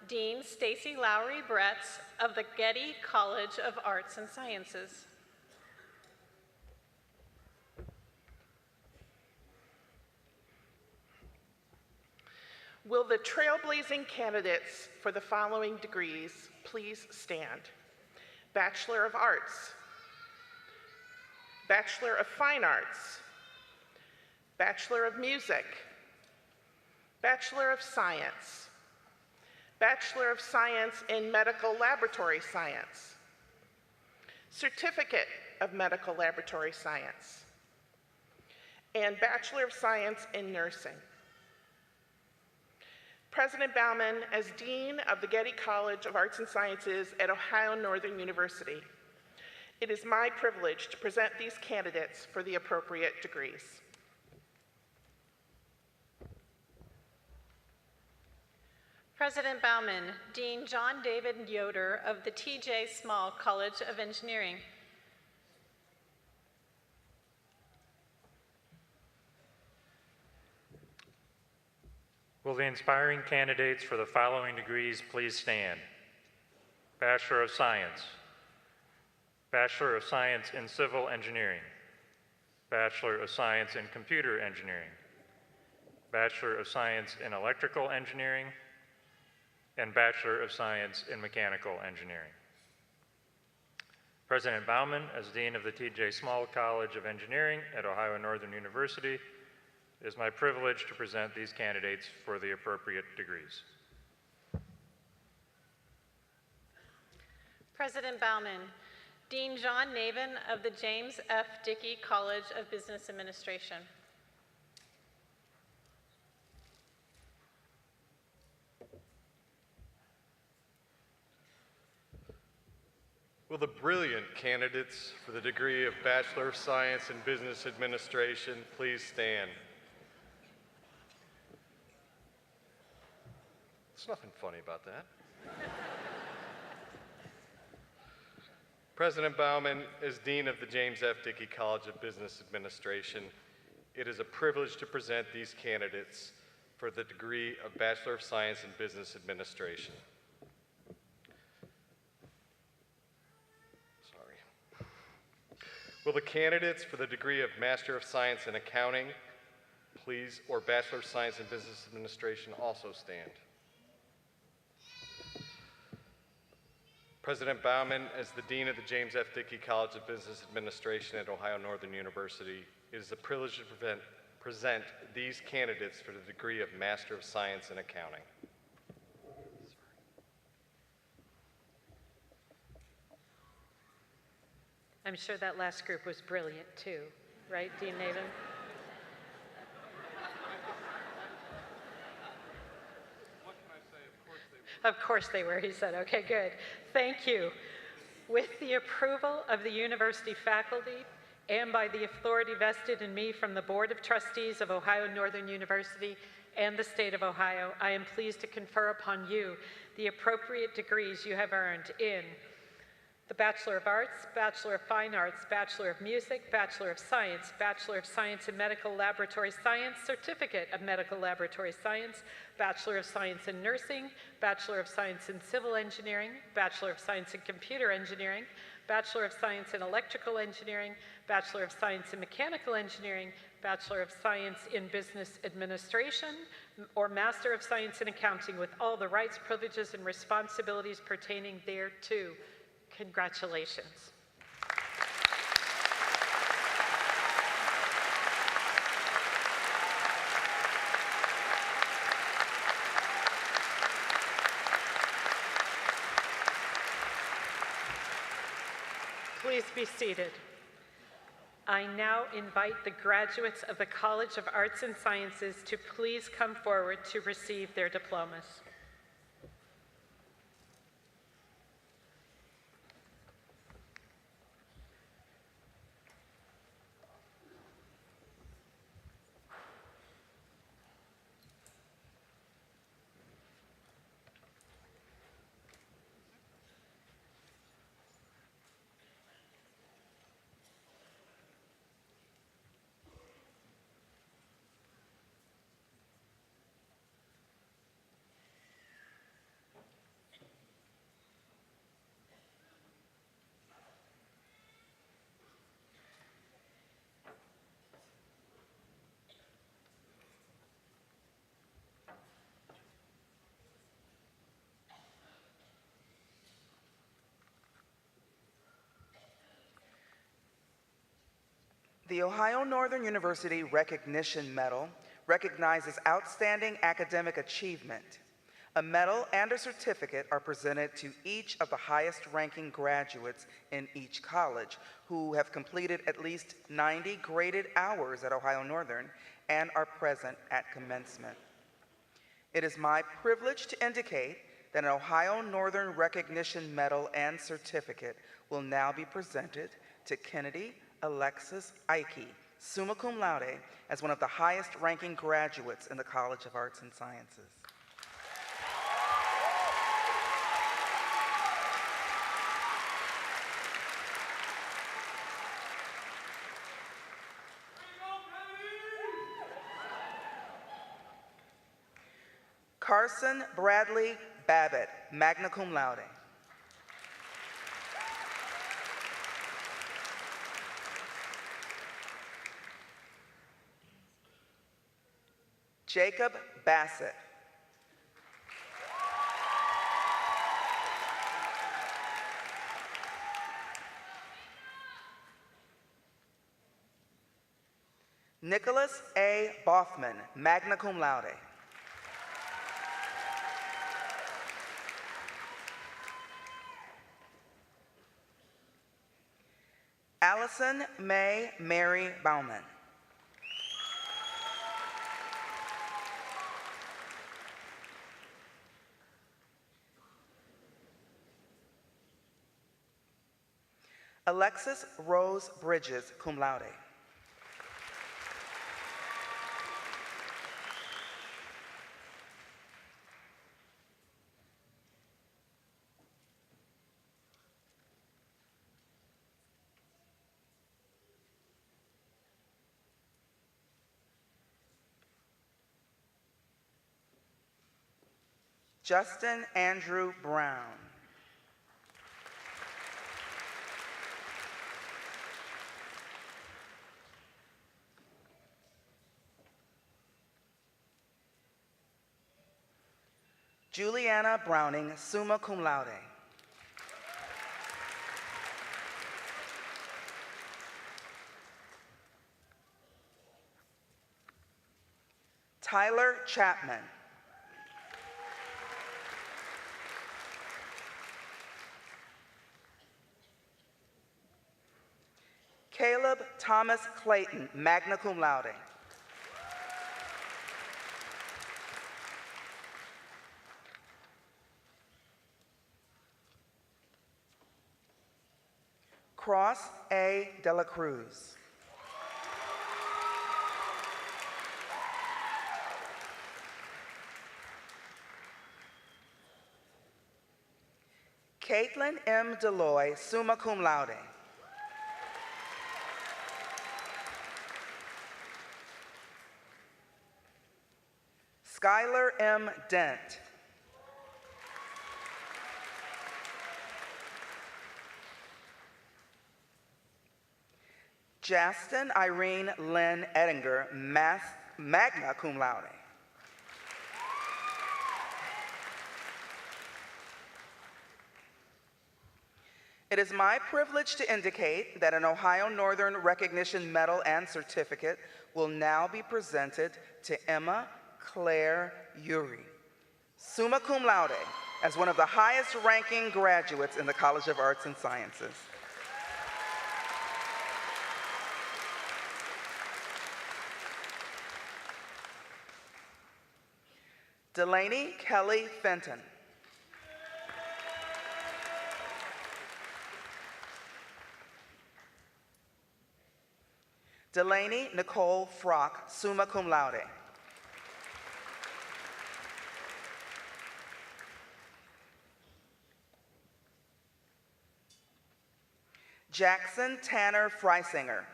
Dean Stacy Lowry Bretz of the Getty College of Arts and Sciences. Will the trailblazing candidates for the following degrees please stand? Bachelor of Arts, Bachelor of Fine Arts, Bachelor of Music, Bachelor of Science, Bachelor of Science in Medical Laboratory Science, Certificate of Medical Laboratory Science, and Bachelor of Science in Nursing. President Baumann, as Dean of the Getty College of Arts and Sciences at Ohio Northern University, it is my privilege to present these candidates for the appropriate degrees. President Baumann, Dean John David Yoder of the T.J. Small College of Engineering. Will the inspiring candidates for the following degrees please stand? Bachelor of Science, Bachelor of Science in Civil Engineering, Bachelor of Science in Computer Engineering, Bachelor of Science in Electrical Engineering, and Bachelor of Science in Mechanical Engineering. President Baumann, as Dean of the T.J. Small College of Engineering at Ohio Northern University, it is my privilege to present these candidates for the appropriate degrees. President Baumann, Dean John Navin of the James F. Dickey College of Business Administration. Will the brilliant candidates for the degree of Bachelor of Science in Business Administration please stand? There's nothing funny about that. President Baumann, as Dean of the James F. Dickey College of Business Administration, it is a privilege to present these candidates for the degree of Bachelor of Science in Business Administration. Will the candidates for the degree of Master of Science in Accounting, please, or Bachelor of Science in Business Administration also stand? President Baumann, as the Dean of the James F. Dickey College of Business Administration at Ohio Northern University, it is a privilege to present these candidates for the degree of Master of Science in Accounting. I'm sure that last group was brilliant too, right, Dean Navin? What can I say? Of course they were. Of course they were, he said. Okay, good. Thank you. With the approval of the university faculty and by the authority vested in me from the Board of Trustees of Ohio Northern University and the state of Ohio, I am pleased to confer upon you the appropriate degrees you have earned in the Bachelor of Arts, Bachelor of Fine Arts, Bachelor of Music, Bachelor of Science in Medical Laboratory Science, Certificate of Medical Laboratory Science, Bachelor of Science in Nursing, Bachelor of Science in Civil Engineering, Bachelor of Science in Computer Engineering, Bachelor of Science in Electrical Engineering, Bachelor of Science in Mechanical Engineering, Bachelor of Science in Business Administration, or Master of Science in Accounting with all the rights, privileges, and responsibilities pertaining thereto. Congratulations. please be seated. I now invite the graduates of the College of Arts and Sciences to please come forward to receive their diplomas. The Ohio Northern University Recognition Medal recognizes outstanding academic achievement. A medal and a certificate are presented to each of the highest-ranking graduates in each college who have completed at least 90 graded hours at Ohio Northern and are present at commencement. It is my privilege to indicate that an Ohio Northern Recognition Medal and certificate will now be presented to Kennedy Alexis Ike, summa cum laude, as one of the highest-ranking graduates in the College of Arts and Sciences. Carson Bradley Babbitt, magna cum laude. Jacob Bassett. Nicholas A. Bothman, magna cum laude. Allison May Mary Bauman. Alexis Rose Bridges, cum laude. Justin Andrew Brown. Juliana Browning, summa cum laude. Tyler Chapman. Caleb Thomas Clayton, magna cum laude. Cross A. De La Cruz. Caitlin M. Deloy, summa cum laude. Skylar M. Dent. Justin Irene Lynn Ettinger, magna cum laude. It is my privilege to indicate that an Ohio Northern Recognition Medal and Certificate will now be presented to Emma Claire Urey, summa cum laude, as one of the highest-ranking graduates in the College of Arts and Sciences. Delaney Kelly Fenton. Delaney Nicole Frock, summa cum laude. Jackson Tanner Freisinger.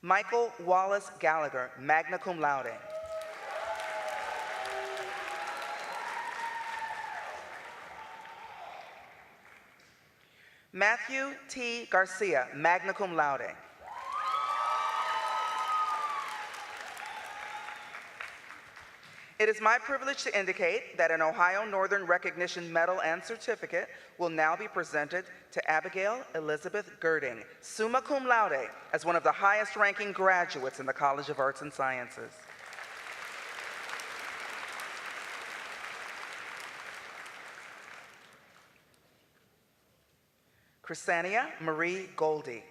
Michael Wallace Gallagher, magna cum laude. Matthew T. Garcia, magna cum laude. It is my privilege to indicate that an Ohio Northern Recognition Medal and Certificate will now be presented to Abigail Elizabeth Girding, summa cum laude, as one of the highest ranking graduates in the College of Arts and Sciences. Chrysania Marie Goldie.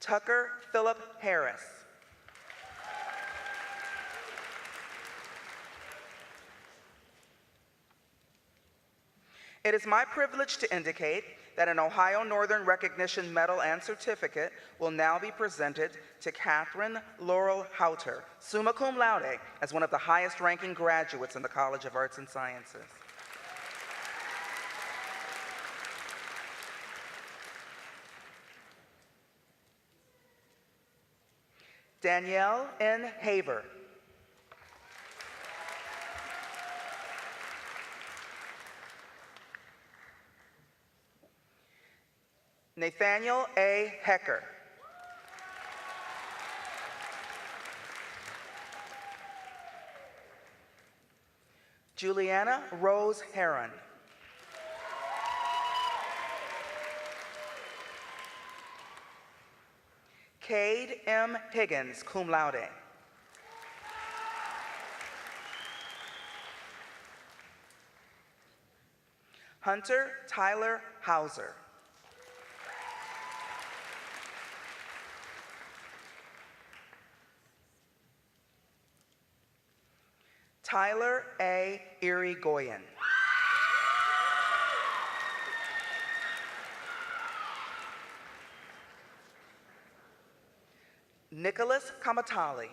Tucker Philip Harris. It is my privilege to indicate that an Ohio Northern Recognition Medal and Certificate will now be presented to Catherine Laurel Houter, summa cum laude, as one of the highest ranking graduates in the College of Arts and Sciences. Danielle N. Haver. Nathaniel A. Hecker. Juliana Rose Heron. Cade M. Higgins, cum laude. Hunter Tyler Hauser. Tyler A. Irigoyen. Nicholas Kamatali.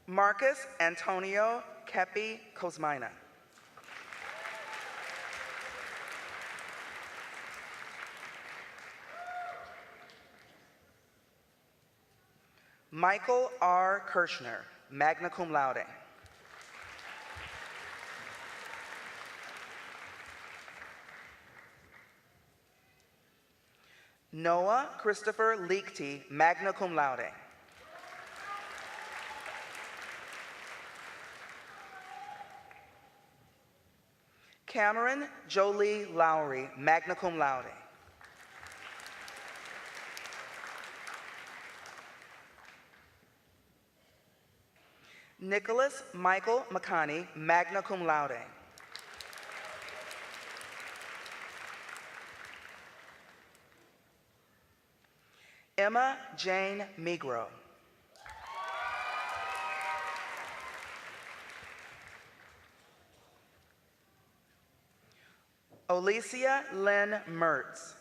Marcus Antonio Kepi Kosmina. Michael R. Kirshner, magna cum laude. Noah Christopher Leakty, magna cum laude. Cameron Jolie Lowry, magna cum laude. Nicholas Michael McConney, magna cum laude. Emma Jane Migro. Olicia Lynn Mertz.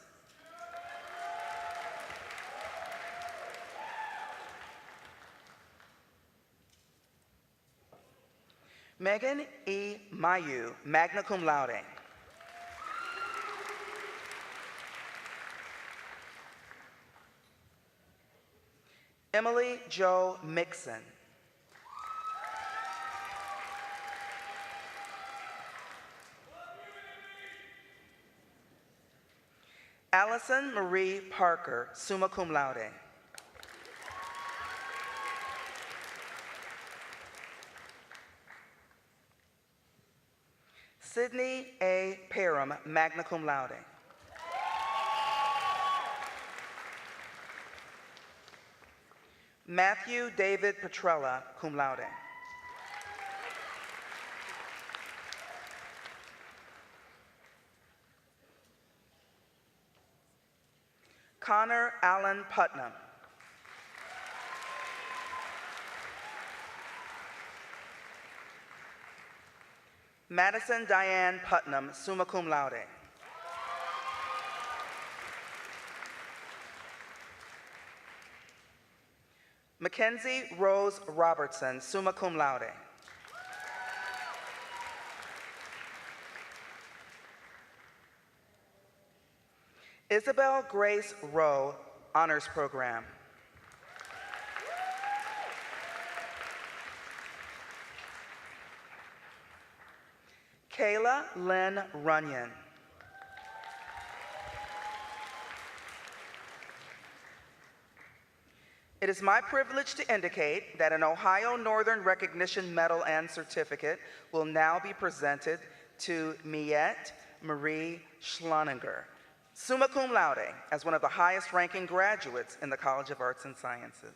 Megan E. Mayu, magna cum laude. Emily Jo Mixon. Allison Marie Parker, summa cum laude. Sydney A. Parham, magna cum laude. Matthew David Petrella, cum laude. Connor Allen Putnam. Madison Diane Putnam, summa cum laude. Mackenzie Rose Robertson, summa cum laude. Isabel Grace Rowe, honors program. Kayla Lynn Runyon. It is my privilege to indicate that an Ohio Northern Recognition Medal and Certificate will now be presented to Miette Marie Schloninger, summa cum laude, as one of the highest ranking graduates in the College of Arts and Sciences.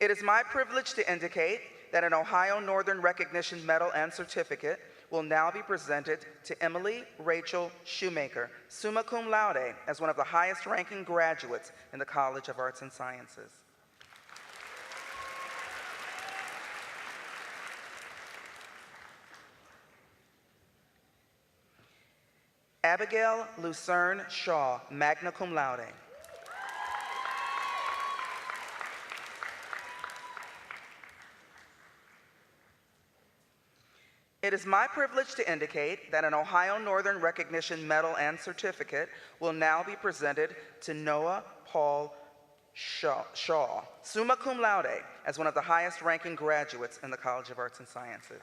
It is my privilege to indicate that an Ohio Northern Recognition Medal and Certificate will now be presented to Emily Rachel Shoemaker, summa cum laude, as one of the highest ranking graduates in the College of Arts and Sciences. Abigail Lucerne Shaw, magna cum laude. It is my privilege to indicate that an Ohio Northern Recognition Medal and Certificate will now be presented to Noah Paul Shaw, summa cum laude, as one of the highest ranking graduates in the College of Arts and Sciences.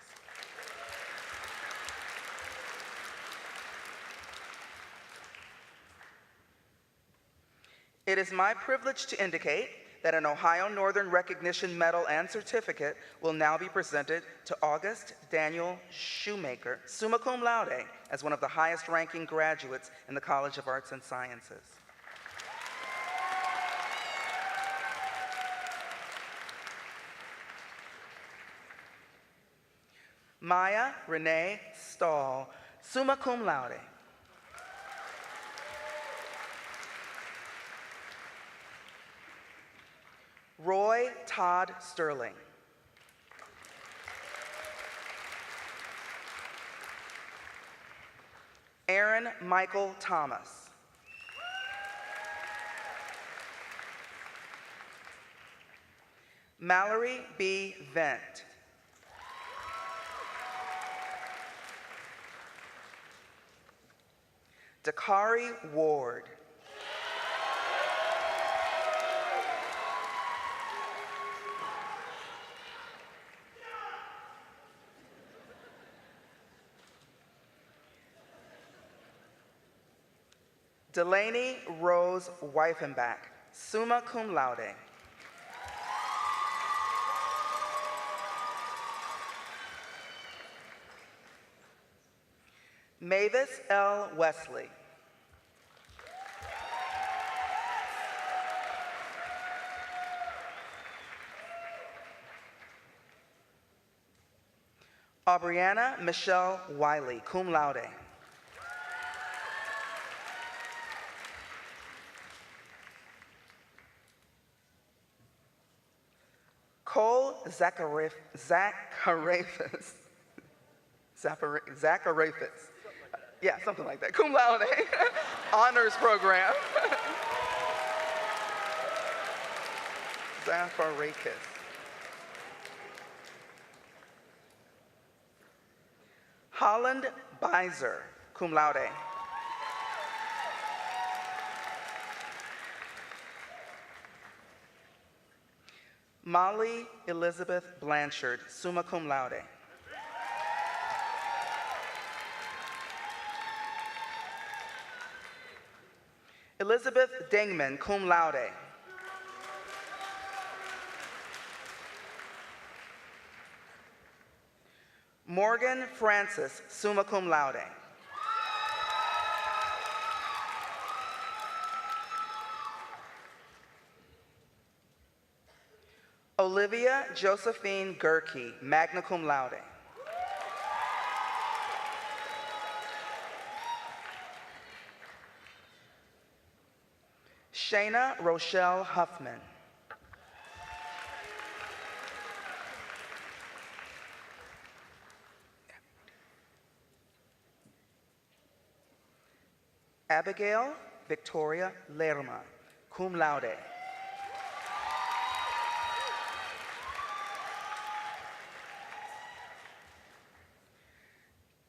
It is my privilege to indicate that an Ohio Northern Recognition Medal and Certificate will now be presented to August Daniel Shoemaker, summa cum laude, as one of the highest ranking graduates in the College of Arts and Sciences. Maya Renee Stahl, summa cum laude. Roy Todd Sterling. Aaron Michael Thomas. Mallory B. Vent. Dakari Ward. Delaney Rose Weifenbach, summa cum laude. Mavis L. Wesley. Aubriana Michelle Wiley, cum laude. Cole Zacharathis. Yeah, something like that. Cum laude. Honors program. Zafarakis. Holland Beiser, cum laude. Molly Elizabeth Blanchard, summa cum laude. Elizabeth Dingman, cum laude. Morgan Francis, summa cum laude. Olivia Josephine Gerke, magna cum laude. Shayna Rochelle Huffman. Abigail Victoria Lerma, cum laude.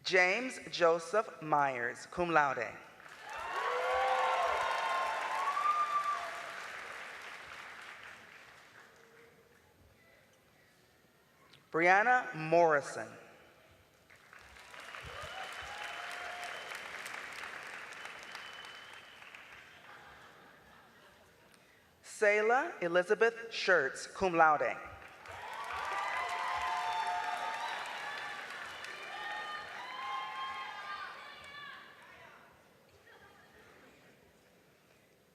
James Joseph Myers, cum laude. Brianna Morrison. Selah Elizabeth Schertz, cum laude.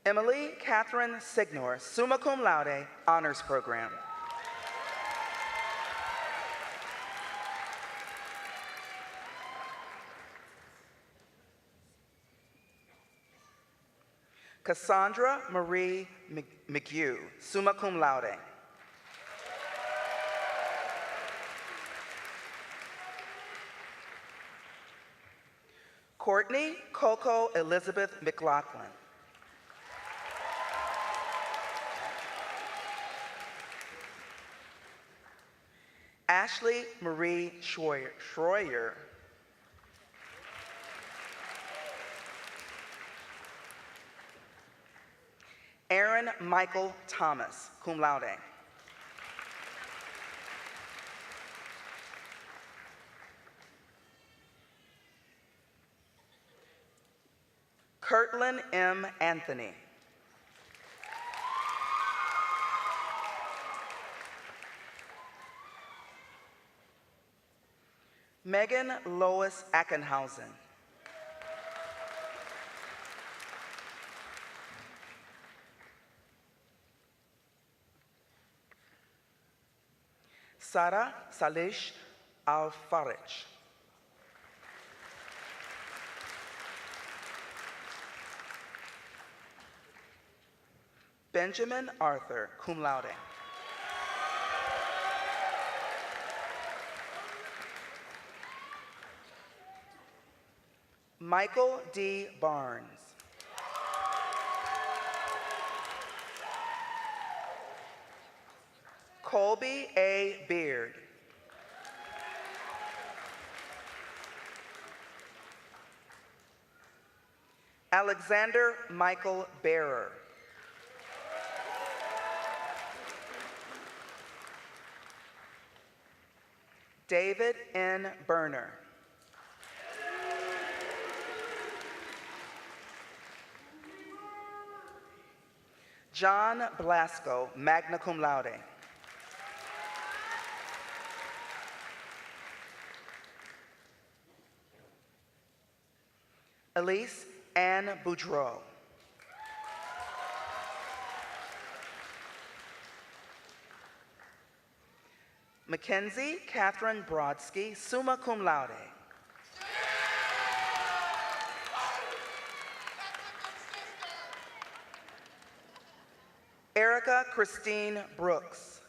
Emily Catherine Signor, summa cum laude, honors program. Cassandra Marie McHugh, summa cum laude. Courtney Coco Elizabeth McLaughlin. Ashley Marie Schroyer. Aaron Michael Thomas, cum laude. Kirtland M. Anthony. Megan Lois Ackenhausen. Sara Salish Alfarich. Benjamin Arthur, cum laude. Michael D. Barnes. Colby A. Beard. Alexander Michael Bearer. David N. Berner. John Blasco, magna cum laude. Elise Ann Boudreau. Mackenzie Catherine Brodsky, summa cum laude. Erica Christine Brooks.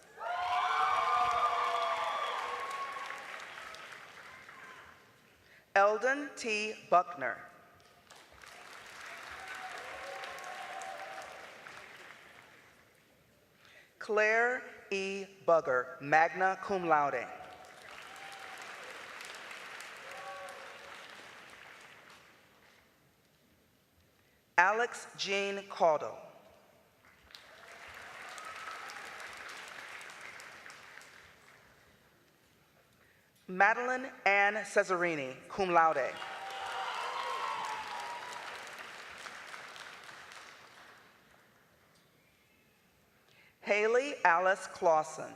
Eldon T. Buckner. Claire E. Bugger, magna cum laude. Alex Jean Caudle. Madeline Ann Cesarini, cum laude. Haley Alice Clausen.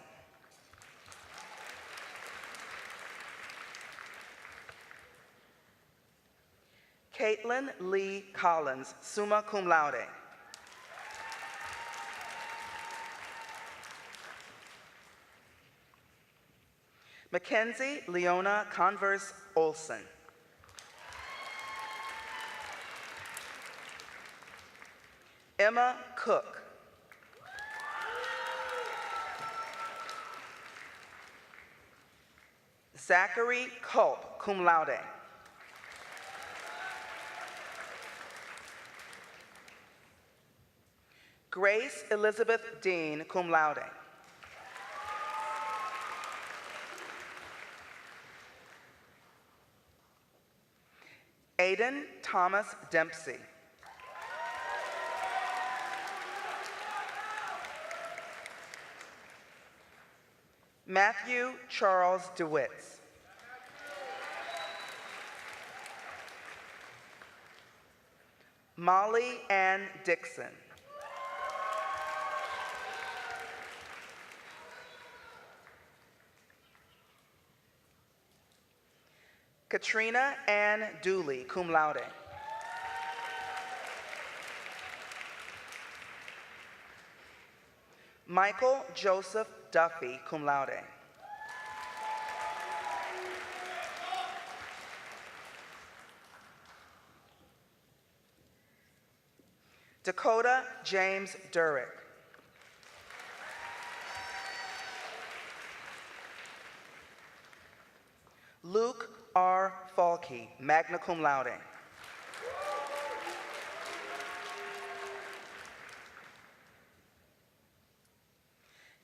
Caitlin Lee Collins, summa cum laude. Mackenzie Leona Converse Olson. Emma Cook. Zachary Culp, cum laude. Grace Elizabeth Dean, cum laude. Aiden Thomas Dempsey. Matthew Charles DeWitts. Molly Ann Dixon. Katrina Ann Dooley, cum laude. Michael Joseph Duffy, cum laude. Dakota James Durick. Luke R. Falke, magna cum laude.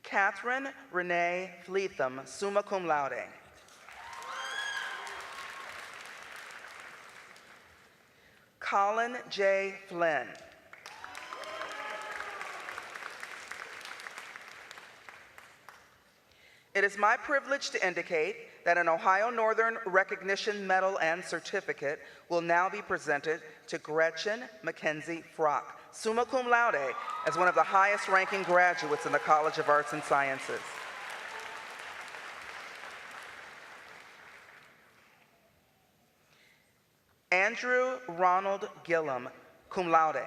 Catherine Renee Fleetham, summa cum laude. Colin J. Flynn. It is my privilege to indicate that an Ohio Northern Recognition Medal and Certificate will now be presented to Gretchen Mackenzie Frock, summa cum laude, as one of the highest ranking graduates in the College of Arts and Sciences. Andrew Ronald Gillum, cum laude.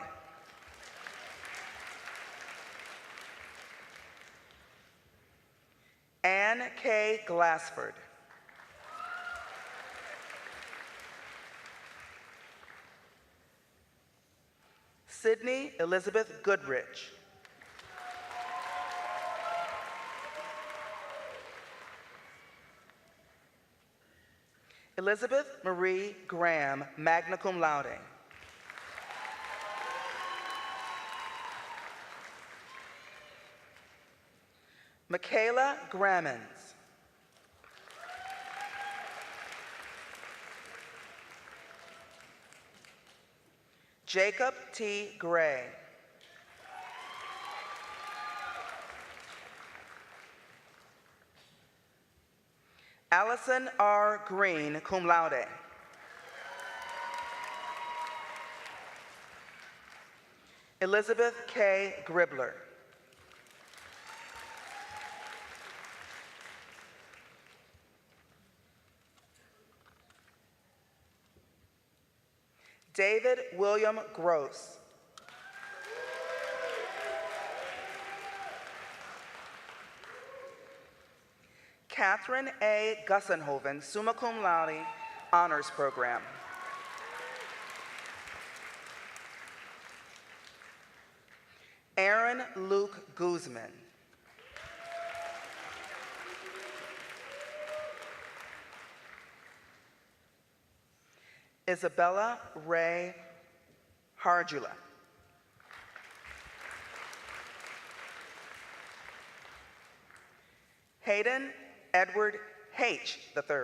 Ann K. Glassford. Sydney Elizabeth Goodrich. Elizabeth Marie Graham, magna cum laude. Michaela Grammons. Jacob T. Gray. Allison R. Green, cum laude. Elizabeth K. Gribler. David William Gross. Catherine A. Gussenhoven, summa cum laude, honors program. Aaron Luke Guzman. Isabella Ray Harjula. Hayden Edward H. III.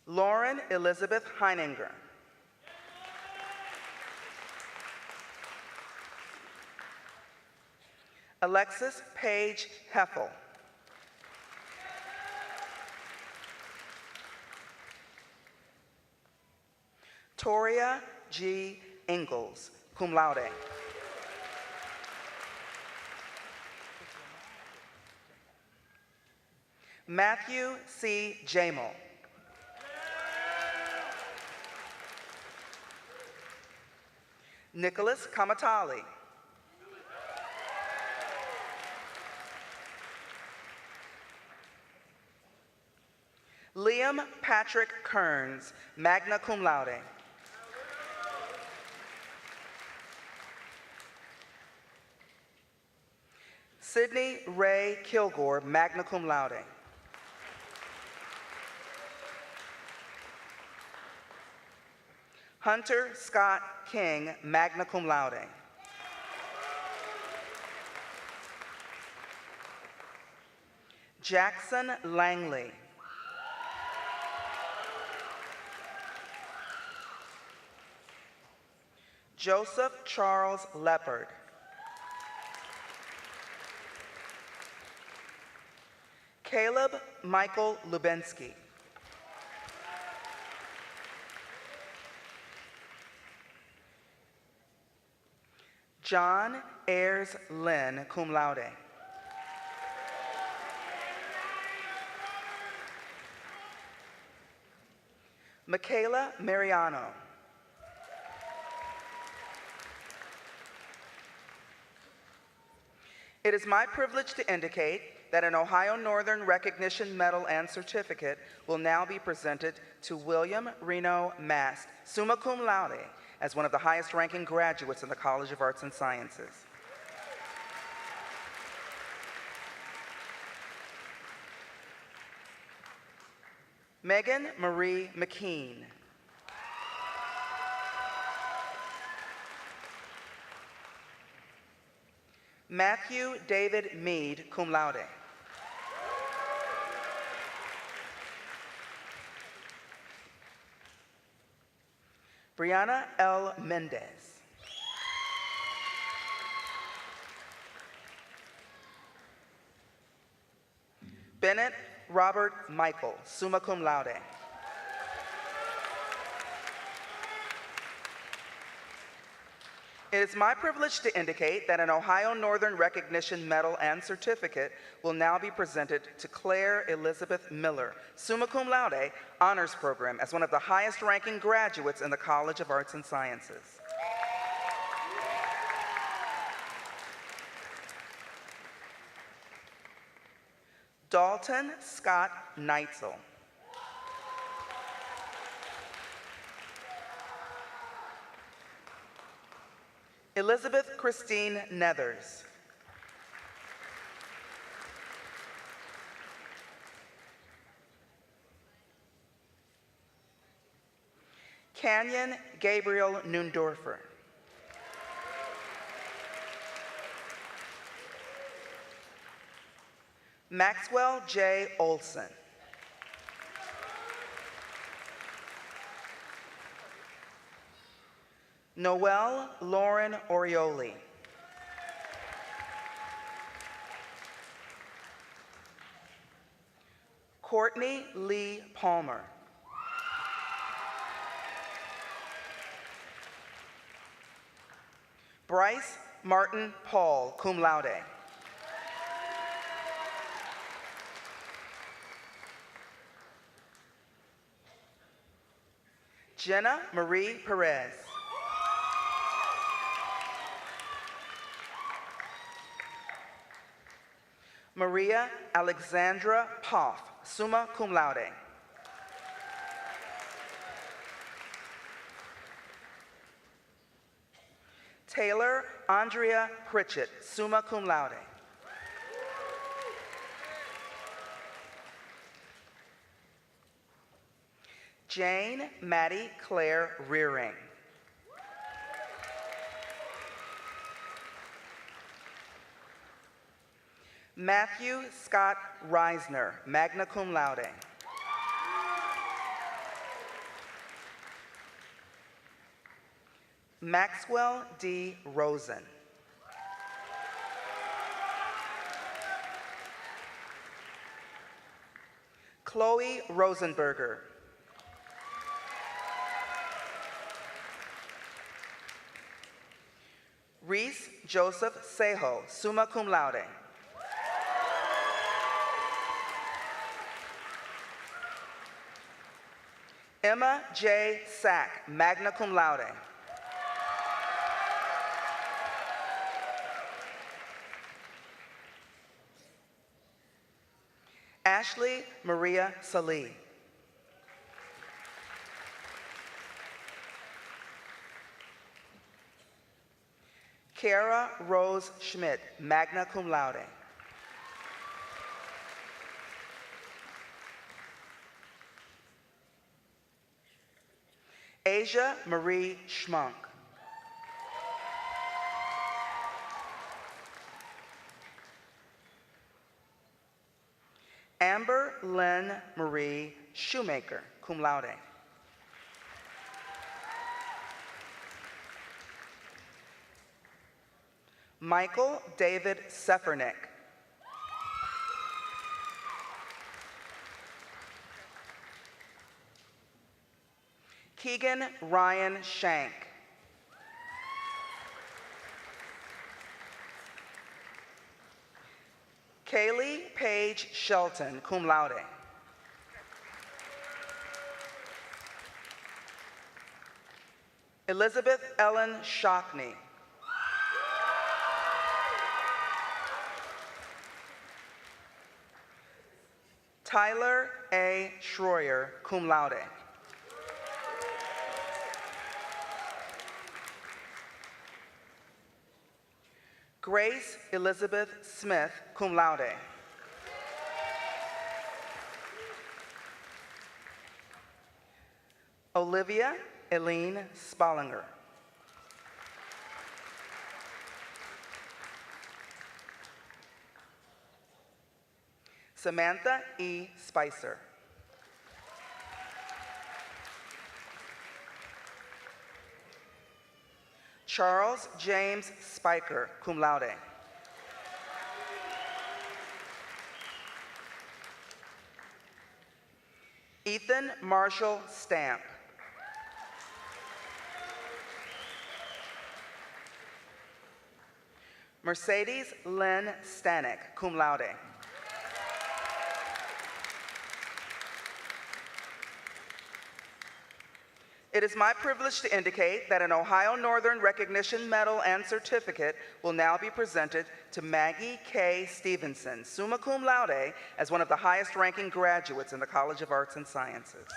Lauren Elizabeth Heininger. Alexis Paige Heffel. Toria G. Ingalls, cum laude. Matthew C. Jamel. Nicholas Kamatali. Liam Patrick Kearns, magna cum laude. Sydney Ray Kilgore, magna cum laude. Hunter Scott King, magna cum laude. Jackson Langley. Joseph Charles Leopard. Caleb Michael Lubinsky. John Ayers Lynn, cum laude. Michaela Mariano. It is my privilege to indicate that an Ohio Northern Recognition Medal and Certificate will now be presented to William Reno Mast, summa cum laude, as one of the highest ranking graduates in the College of Arts and Sciences. Megan Marie McKean. Matthew David Mead, cum laude. Brianna L. Mendez. Bennett Robert Michael, summa cum laude. It is my privilege to indicate that an Ohio Northern Recognition Medal and Certificate will now be presented to Claire Elizabeth Miller, summa cum laude, honors program, as one of the highest ranking graduates in the College of Arts and Sciences. Dalton Scott Neitzel. Elizabeth Christine Nethers. Canyon Gabriel Nundorfer. Maxwell J. Olson. Noelle Lauren Orioli. Courtney Lee Palmer. Bryce Martin Paul, cum laude. Jenna Marie Perez. Maria Alexandra Poff, summa cum laude. Taylor Andrea Pritchett, summa cum laude. Jane Maddie Claire Rearing. Matthew Scott Reisner, magna cum laude. Maxwell D. Rosen. Chloe Rosenberger. Reese Joseph Sejo, summa cum laude. Emma J. Sack, magna cum laude. Ashley Maria Salih. Kara Rose Schmidt, magna cum laude. Asia Marie Schmunk. Amber Lynn Marie Shoemaker, cum laude. Michael David Sefernick. Keegan Ryan Shank. Kaylee Paige Shelton, cum laude. Elizabeth Ellen Shockney. Tyler A. Schroyer, cum laude. Grace Elizabeth Smith, cum laude. Olivia Eileen Spallinger. Samantha E. Spicer. Charles James Spiker, cum laude. Ethan Marshall Stamp. Mercedes Lynn Stanek, cum laude. It is my privilege to indicate that an Ohio Northern Recognition Medal and Certificate will now be presented to Maggie K. Stevenson, summa cum laude, as one of the highest ranking graduates in the College of Arts and Sciences.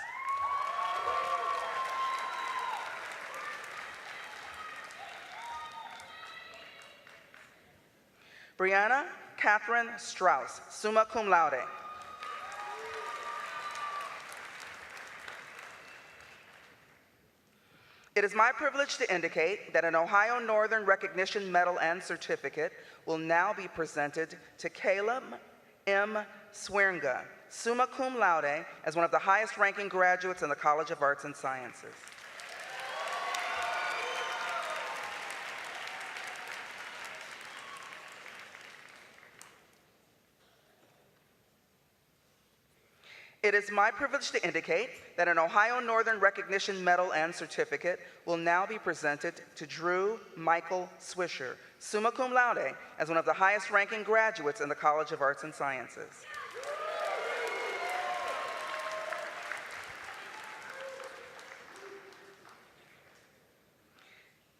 Brianna Catherine Strauss, summa cum laude. It is my privilege to indicate that an Ohio Northern Recognition Medal and Certificate will now be presented to Caleb M. Sweringa, summa cum laude, as one of the highest ranking graduates in the College of Arts and Sciences. It is my privilege to indicate that an Ohio Northern Recognition Medal and Certificate will now be presented to Drew Michael Swisher, summa cum laude, as one of the highest ranking graduates in the College of Arts and Sciences.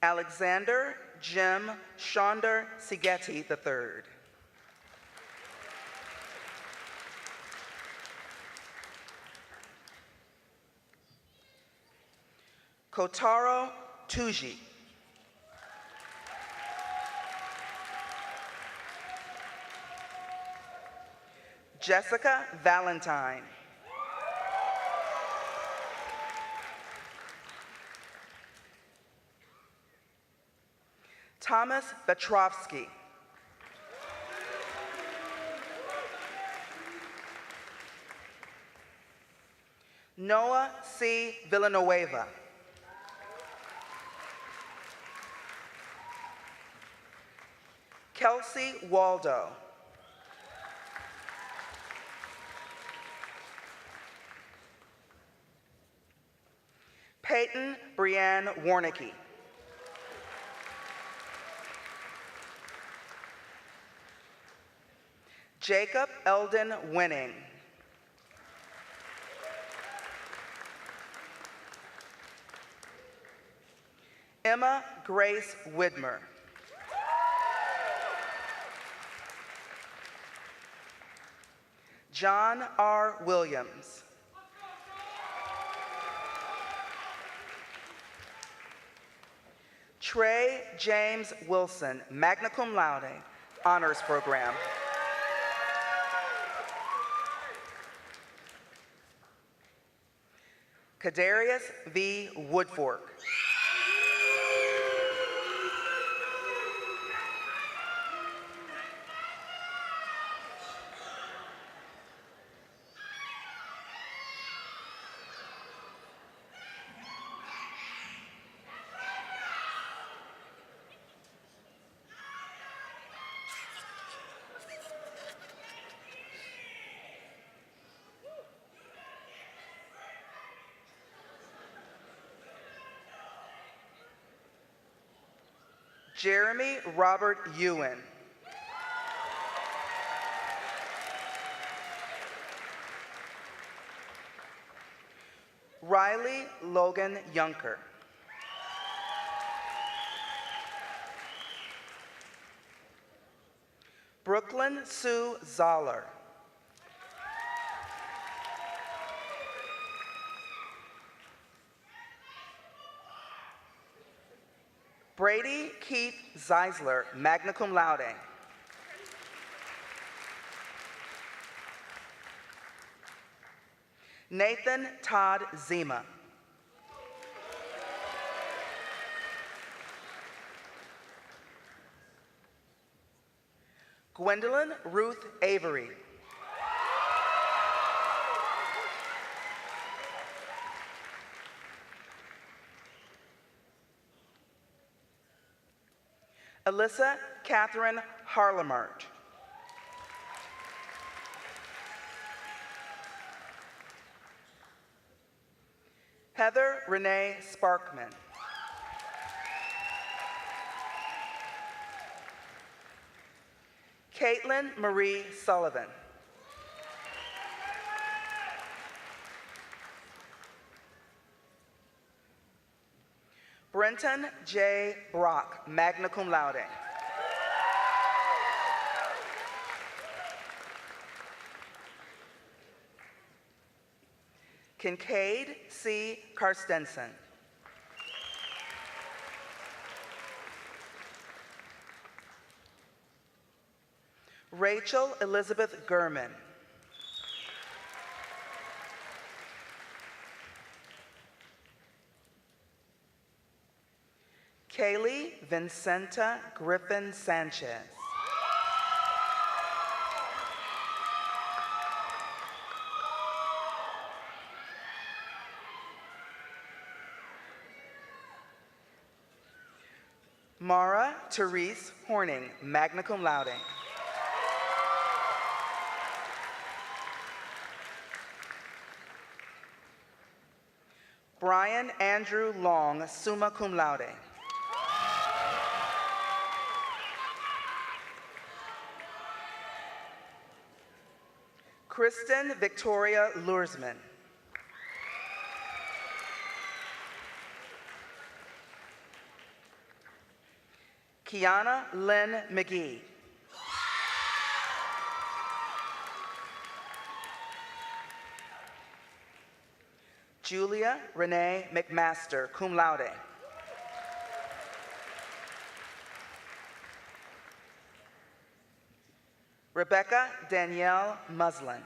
Alexander Jim Shonder Sigeti III. Kotaro Tuji. Jessica Valentine. Thomas Petrovsky. Noah C. Villanueva. Kelsey Waldo. Peyton Brianne Warnicki. Jacob Eldon Winning. Emma Grace Widmer. John R. Williams. Trey James Wilson, magna cum laude, honors program. Kadarius V. Woodfork. Jeremy Robert Ewan. Riley Logan Yunker. Brooklyn Sue Zoller. Brady Keith Zeisler, magna cum laude. Nathan Todd Zima. Gwendolyn Ruth Avery. Alyssa Catherine Harlemart. Heather Renee Sparkman. Caitlin Marie Sullivan. Brenton J. Brock, magna cum laude. Kincaid C. Karstensen. Rachel Elizabeth Gurman. Kaylee Vincenta Griffin Sanchez. Mara Therese Horning, magna cum laude. Brian Andrew Long, summa cum laude. Kristen Victoria Lursman. Kiana Lynn McGee. Julia Renee McMaster, cum laude. Rebecca Danielle Muslin.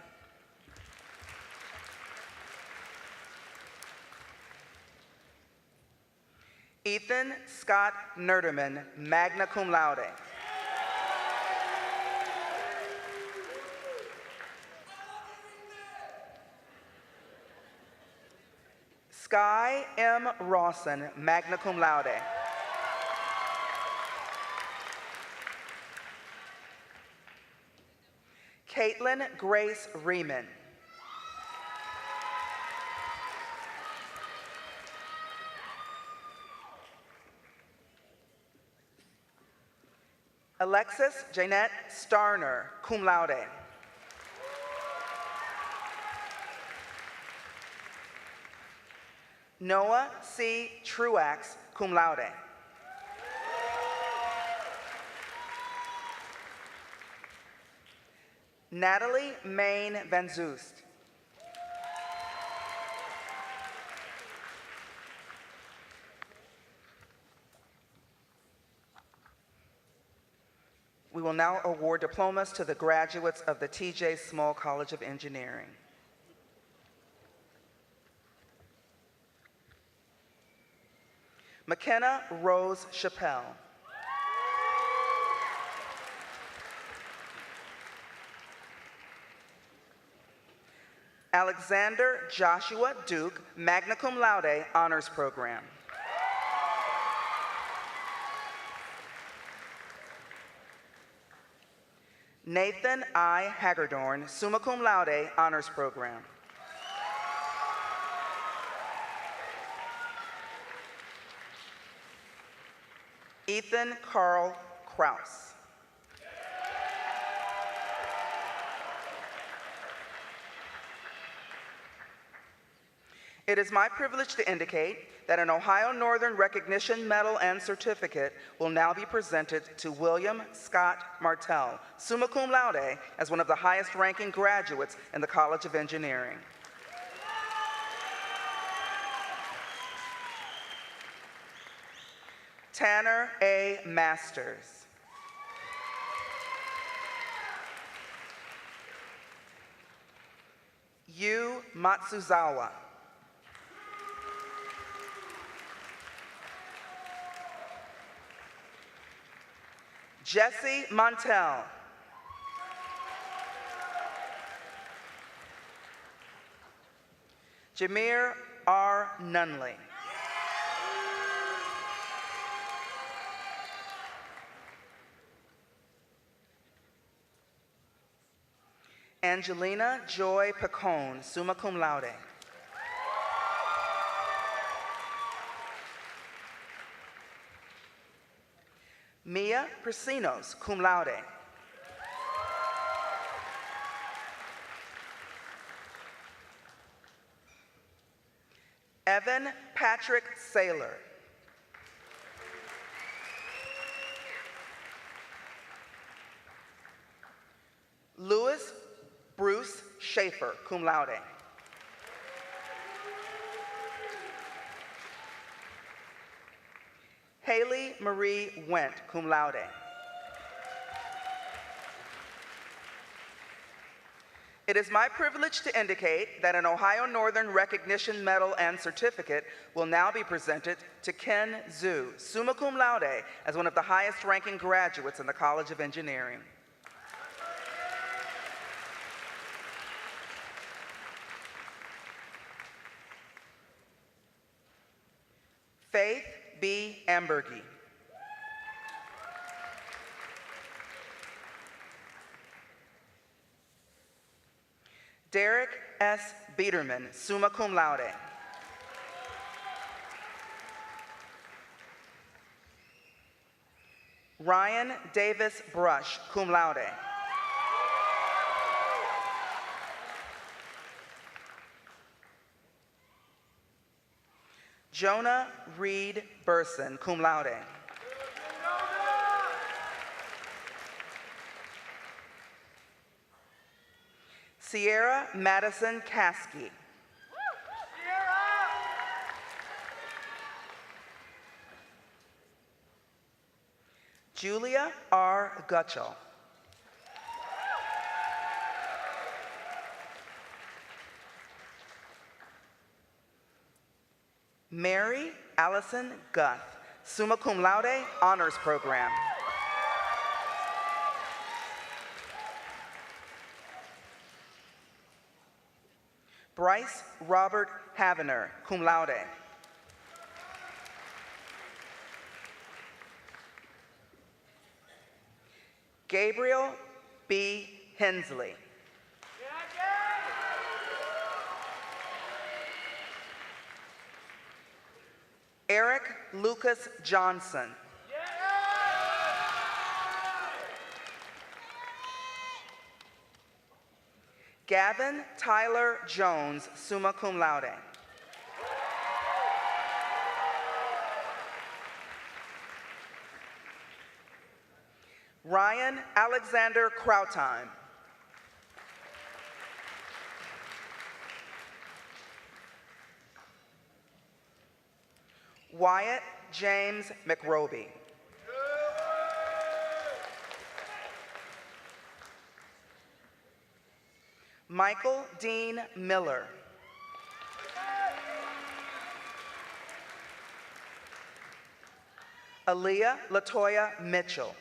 Ethan Scott Nerderman, magna cum laude. Sky M. Rawson, magna cum laude. Caitlin Grace Riemann. Alexis Jeanette Starner, cum laude. Noah C. Truax, cum laude. Natalie Main Van Zoost. We will now award diplomas to the graduates of the TJ Small College of Engineering. McKenna Rose Chappelle. Alexander Joshua Duke, magna cum laude, honors program. Nathan I. Hagerdorn, summa cum laude, honors program. Ethan Carl Kraus. It is my privilege to indicate that an Ohio Northern Recognition Medal and Certificate will now be presented to William Scott Martell, summa cum laude, as one of the highest ranking graduates in the College of Engineering. Tanner A. Masters. Yu Matsuzawa. Jesse Montel. Jameer R. Nunley. Angelina Joy Pacone, summa cum laude. Mia Presinos, cum laude. Evan Patrick Saylor. Louis Bruce Schaefer, cum laude. Haley Marie Went, cum laude. It is my privilege to indicate that an Ohio Northern Recognition Medal and Certificate will now be presented to Ken Zhu, summa cum laude, as one of the highest ranking graduates in the College of Engineering. Faith B. Ambergy. Derek S. Biederman, summa cum laude. Ryan Davis Brush, cum laude. Jonah Reed Burson, cum laude. Sierra Madison Caskey. Julia R. Gutchell. Mary Allison Guth, summa cum laude, honors program. Bryce Robert Havener, cum laude. Gabriel B. Hensley. Eric Lucas Johnson. Gavin Tyler Jones, summa cum laude. Ryan Alexander Krautheim. Wyatt James McRoby. Michael Dean Miller. Aaliyah Latoya Mitchell.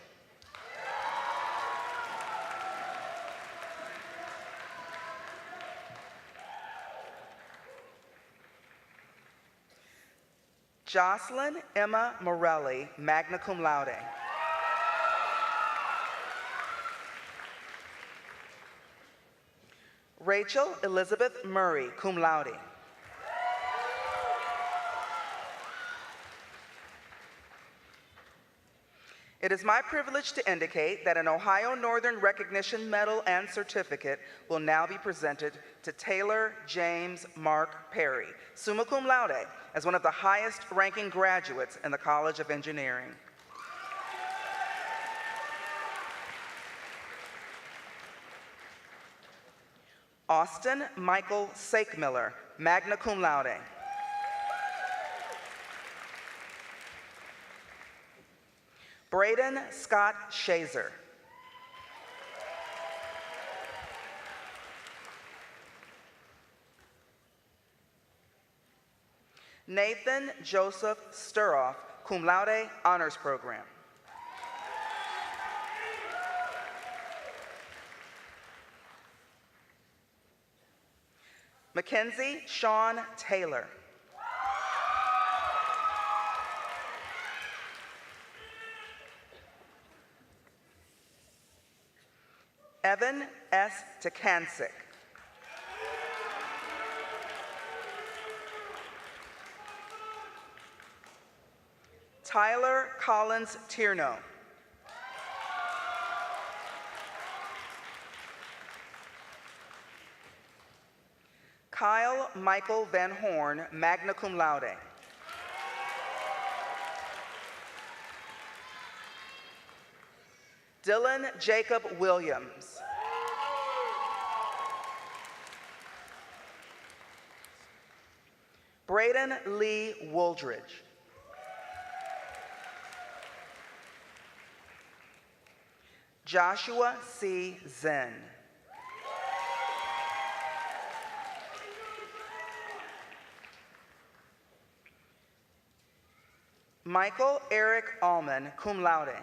Jocelyn Emma Morelli, magna cum laude. Rachel Elizabeth Murray, cum laude. It is my privilege to indicate that an Ohio Northern Recognition Medal and Certificate will now be presented to Taylor James Mark Perry, summa cum laude, as one of the highest ranking graduates in the College of Engineering. Austin Michael Sakemiller, magna cum laude. Braden Scott Shazer. Nathan Joseph Sturoff, cum laude, honors program. Mackenzie Sean Taylor. Evan S. Takansik. Tyler Collins Tierno. Kyle Michael Van Horn, magna cum laude. Dylan Jacob Williams. Braden Lee Wooldridge. Joshua C. Zen. Michael Eric Allman, cum laude.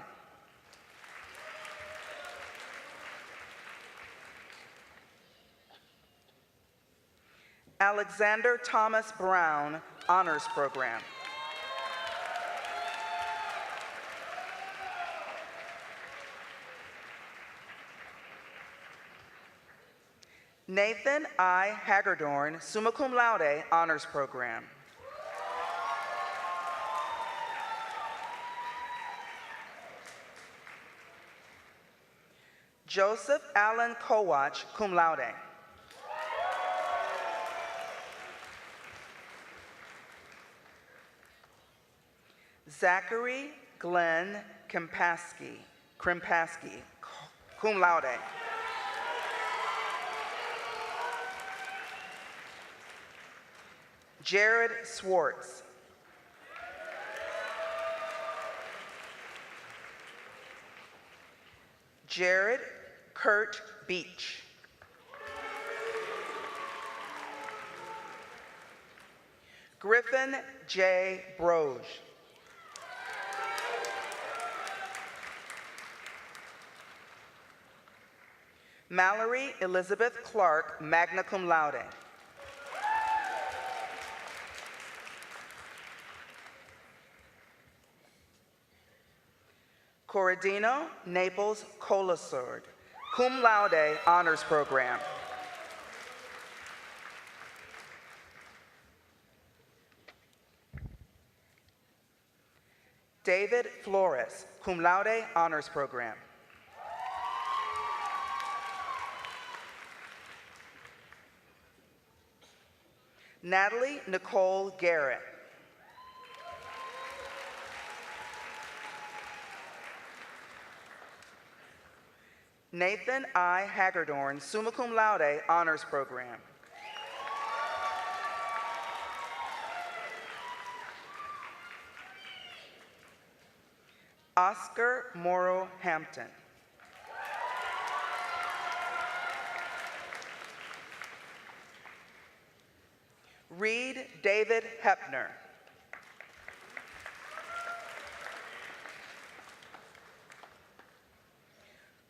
Alexander Thomas Brown, honors program. Nathan I. Hagerdorn, summa cum laude, honors program. Joseph Allen Kowach, cum laude. Zachary Glenn Krimpaski, cum laude. Jared Swartz. Jared Kurt Beach. Griffin J. Broge. Mallory Elizabeth Clark, magna cum laude. Corradino Naples Colasord, cum laude, honors program. David Flores, cum laude, honors program. Natalie Nicole Garrett. Nathan I. Hagerdorn, summa cum laude, honors program. Oscar Morrow Hampton. Reed David Hepner.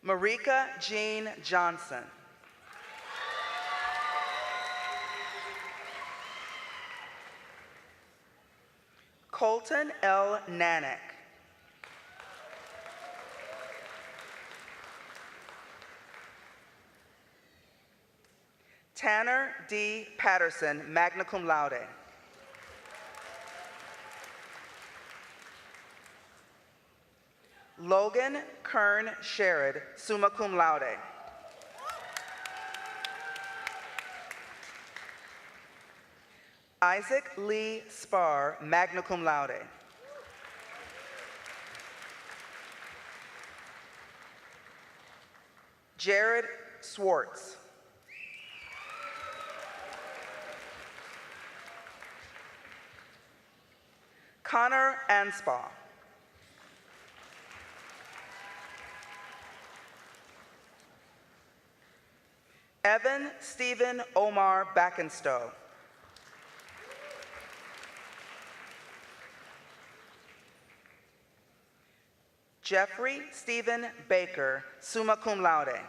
Marika Jean Johnson. Colton L. Nanick. Tanner D. Patterson, magna cum laude. Logan Kern Sherrod, summa cum laude. Isaac Lee Spar, magna cum laude. Jared Swartz. Connor Anspaugh. Evan Stephen Omar Backenstow. Jeffrey Stephen Baker, summa cum laude.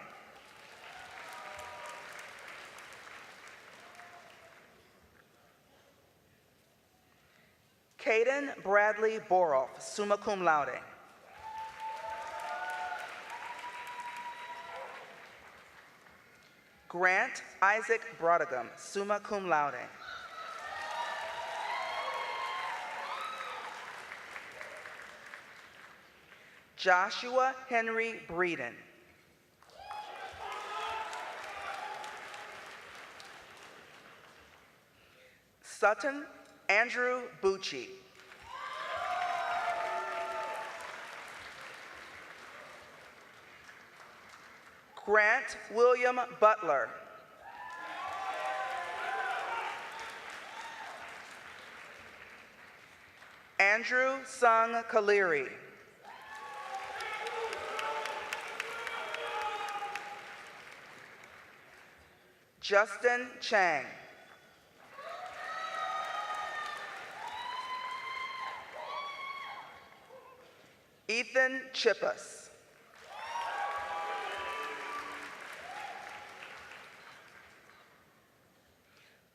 Caden Bradley Boroff, summa cum laude. Grant Isaac Brodegum, summa cum laude. Joshua Henry Breeden. Sutton Andrew Bucci. Grant William Butler. Andrew Sung Kaliri. Justin Chang. Ethan Chippas.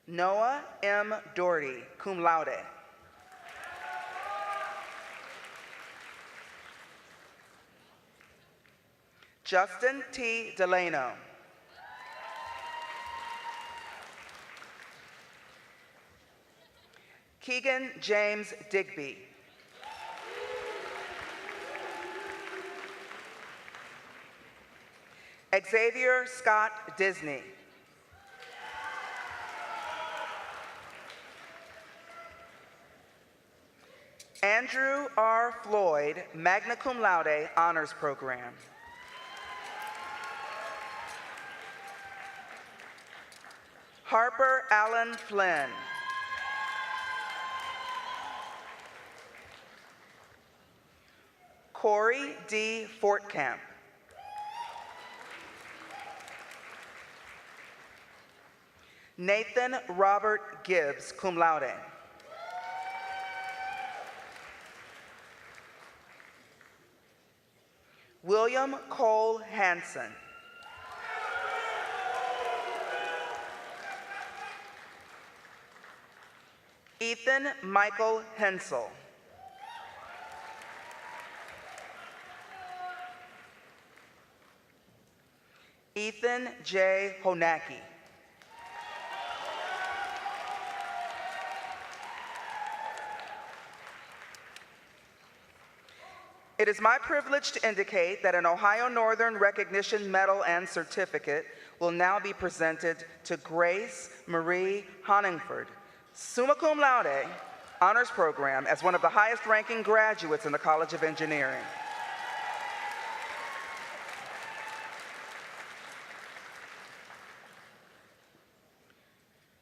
Noah M. Doherty, cum laude. Justin T. Delano. Keegan James Digby. Xavier Scott Disney. Andrew R. Floyd, magna cum laude, honors program. Harper Allen Flynn. Corey D. Fortcamp. Nathan Robert Gibbs, cum laude. William Cole Hansen. Ethan Michael Hensel. Ethan J. Honacki. It is my privilege to indicate that an Ohio Northern Recognition Medal and Certificate will now be presented to Grace Marie Honingford, summa cum laude, honors program, as one of the highest ranking graduates in the College of Engineering.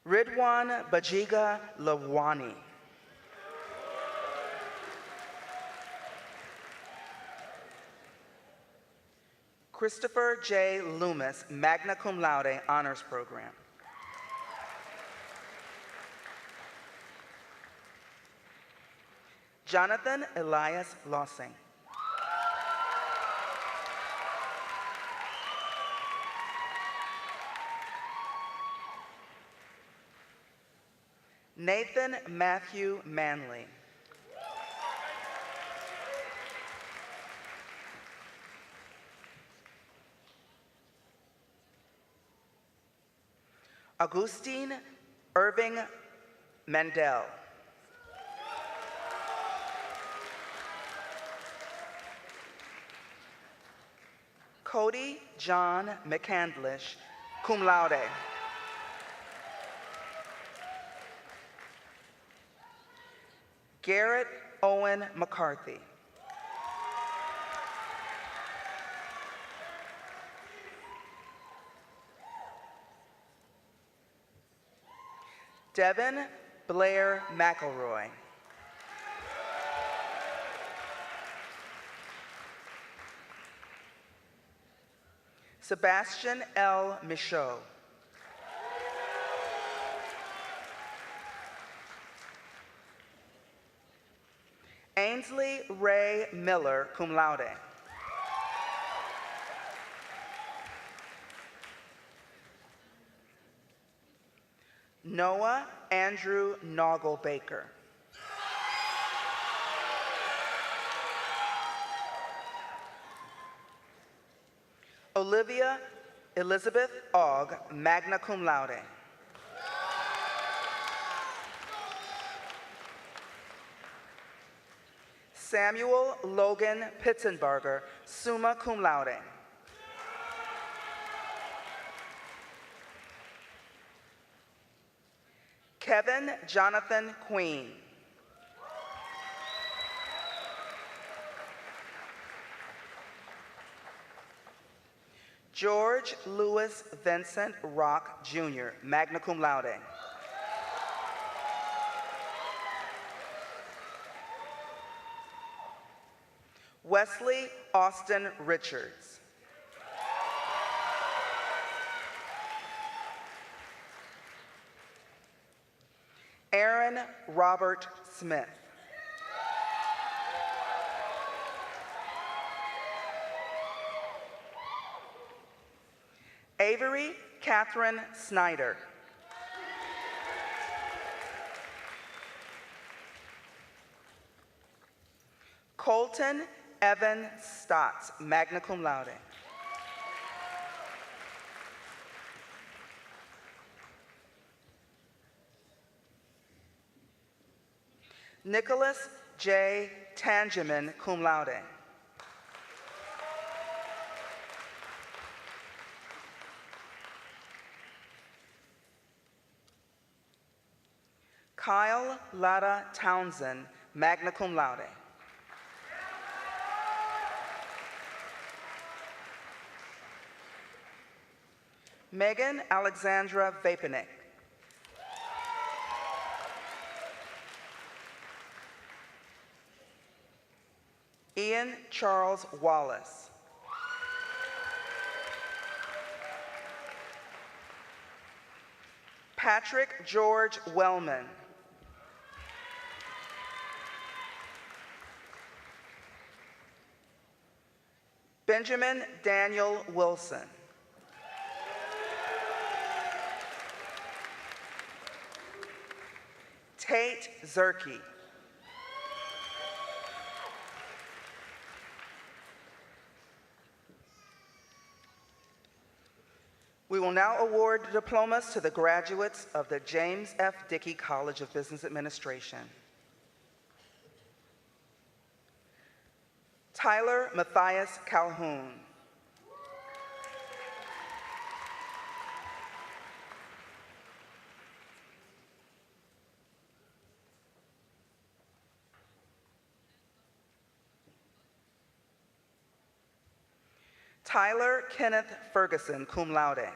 Ridwan Bajiga Lawani. Christopher J. Loomis, magna cum laude, honors program. Jonathan Elias Lossing. Nathan Matthew Manley. Augustine Irving Mandel. Cody John McCandlish, cum laude. Garrett Owen McCarthy. Devin Blair McElroy. Sebastian L. Michaud. Ainsley Ray Miller, cum laude. Noah Andrew Noggle Baker. Olivia Elizabeth Ogg, magna cum laude. Samuel Logan Pitzenberger, summa cum laude. Kevin Jonathan Queen. George Louis Vincent Rock, Jr., magna cum laude. Wesley Austin Richards. Aaron Robert Smith. Avery Catherine Snyder. Colton Evan Stotts, magna cum laude. Nicholas J. Tangeman, cum laude. Kyle Lara Townsend, magna cum laude. Megan Alexandra Vapenik. Ian Charles Wallace. Patrick George Wellman. Benjamin Daniel Wilson. Tate Zerke. We will now award diplomas to the graduates of the James F. Dickey College of Business Administration. Tyler Matthias Calhoun. Tyler Kenneth Ferguson, cum laude.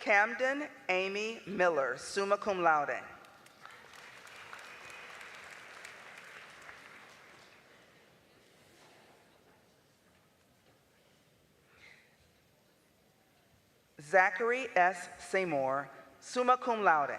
Camden Amy Miller, summa cum laude. Zachary S. Seymour, summa cum laude.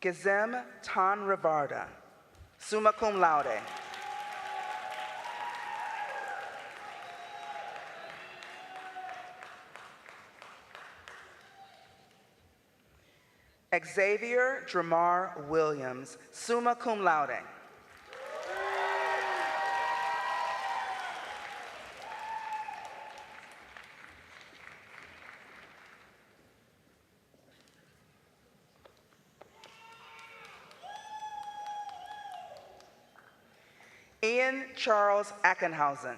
Gizem Tan Rivarda, summa cum laude. Xavier Dramar Williams, summa cum laude. Ian Charles Ackenhausen.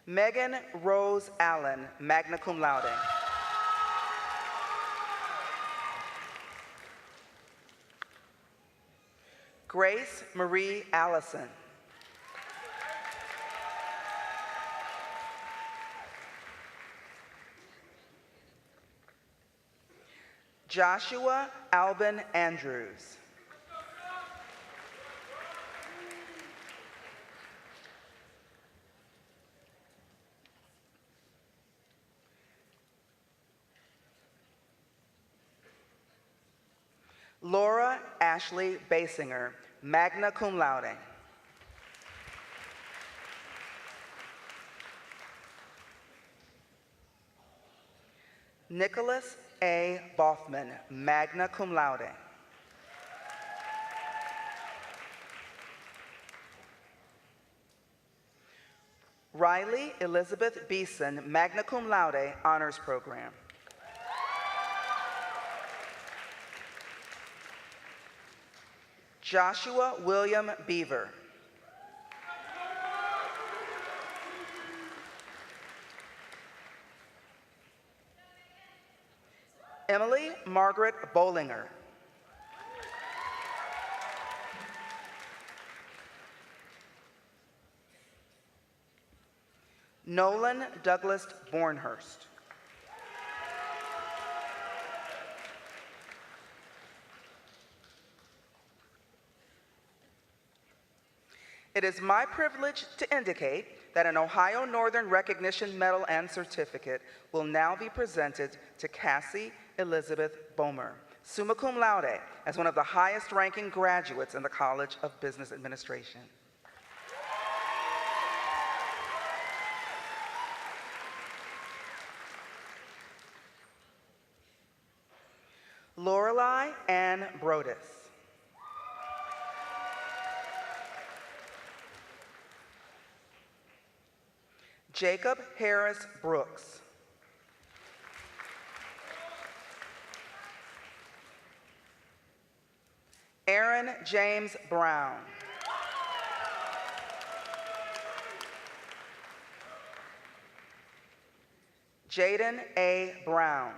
Megan Rose Allen, magna cum laude. Grace Marie Allison. Joshua Alvin Andrews. Laura Ashley Basinger, magna cum laude. Nicholas A. Boffman, magna cum laude. Riley Elizabeth Beeson, magna cum laude, honors program. Joshua William Beaver. Emily Margaret Bollinger. Nolan Douglas Bornhurst. It is my privilege to indicate that an Ohio Northern Recognition Medal and Certificate will now be presented to Cassie Elizabeth Bomer, summa cum laude, as one of the highest ranking graduates in the College of Business Administration. Lorelei Ann Brodus. Jacob Harris Brooks. Aaron James Brown. Jaden A. Brown.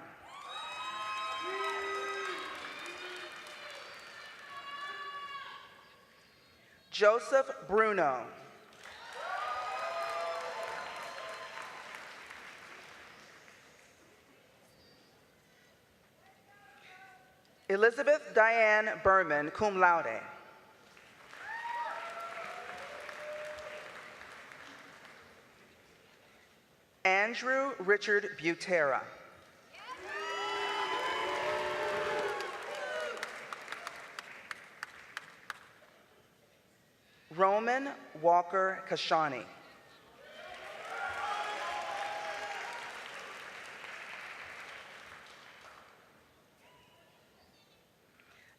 Joseph Bruno. Elizabeth Diane Berman, cum laude. Andrew Richard Butera. Roman Walker Kashani.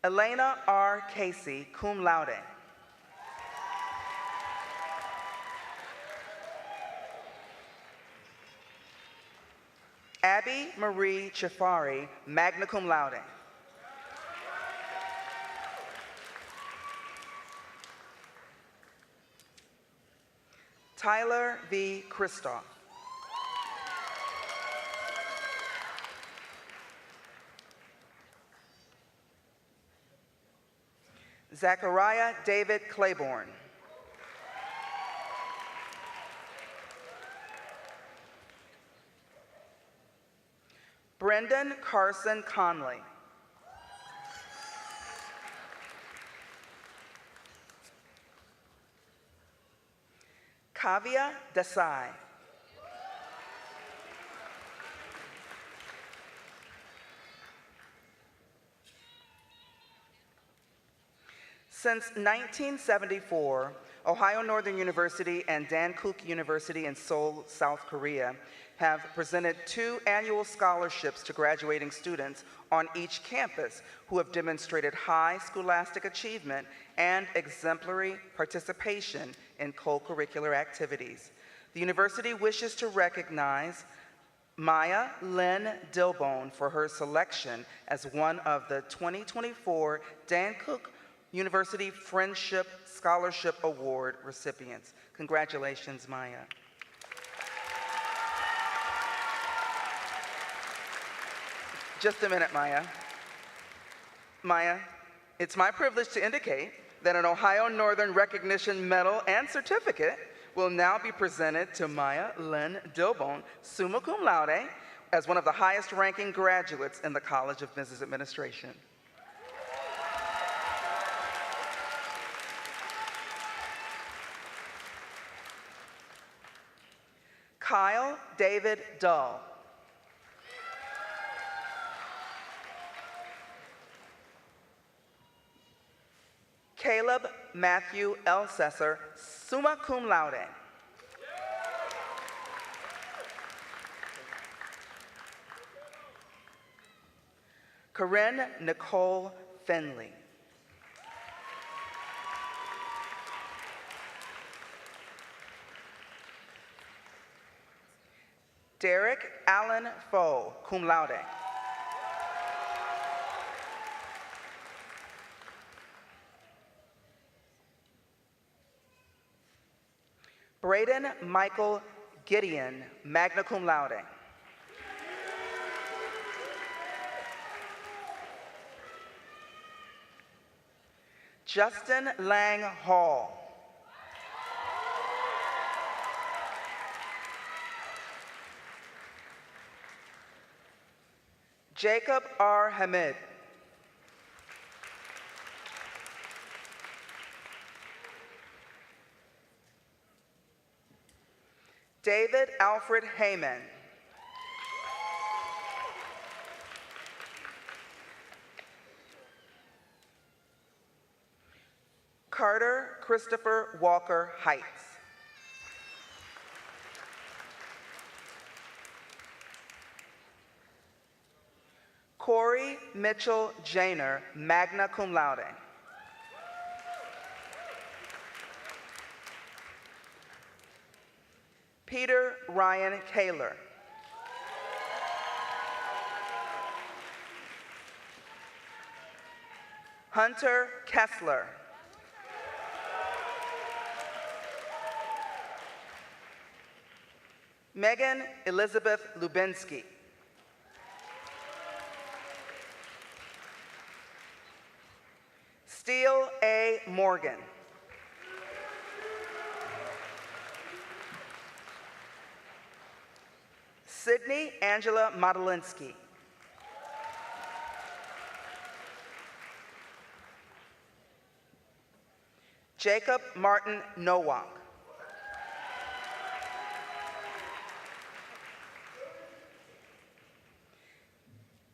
Elena R. Casey, cum laude. Abby Marie Chifari, magna cum laude. Tyler V. Kristoff. Zachariah David Claiborne. Brendan Carson Conley. Kavya Desai. Since 1974, Ohio Northern University and Dankook University in Seoul, South Korea, have presented 2 annual scholarships to graduating students on each campus who have demonstrated high scholastic achievement and exemplary participation in co-curricular activities. The university wishes to recognize Maya Lynn Dilbone for her selection as one of the 2024 Dankook University Friendship Scholarship Award recipients. Congratulations, Maya. Just a minute, Maya. Maya, it's my privilege to indicate that an Ohio Northern Recognition Medal and Certificate will now be presented to Maya Lynn Dilbone, summa cum laude, as one of the highest ranking graduates in the College of Business Administration. Kyle David Dull. Caleb Matthew Elsesser, summa cum laude. Corinne Nicole Finley. Derek Allen Foe, cum laude. Braden Michael Gideon, magna cum laude. Justin Lang Hall. Jacob R. Hamid. David Alfred Heyman. Carter Christopher Walker Heights. Corey Mitchell Janer, magna cum laude. Peter Ryan Kaler. Hunter Kessler. Megan Elizabeth Lubinsky. Steele A. Morgan. Sydney Angela Modelinsky. Jacob Martin Nowak.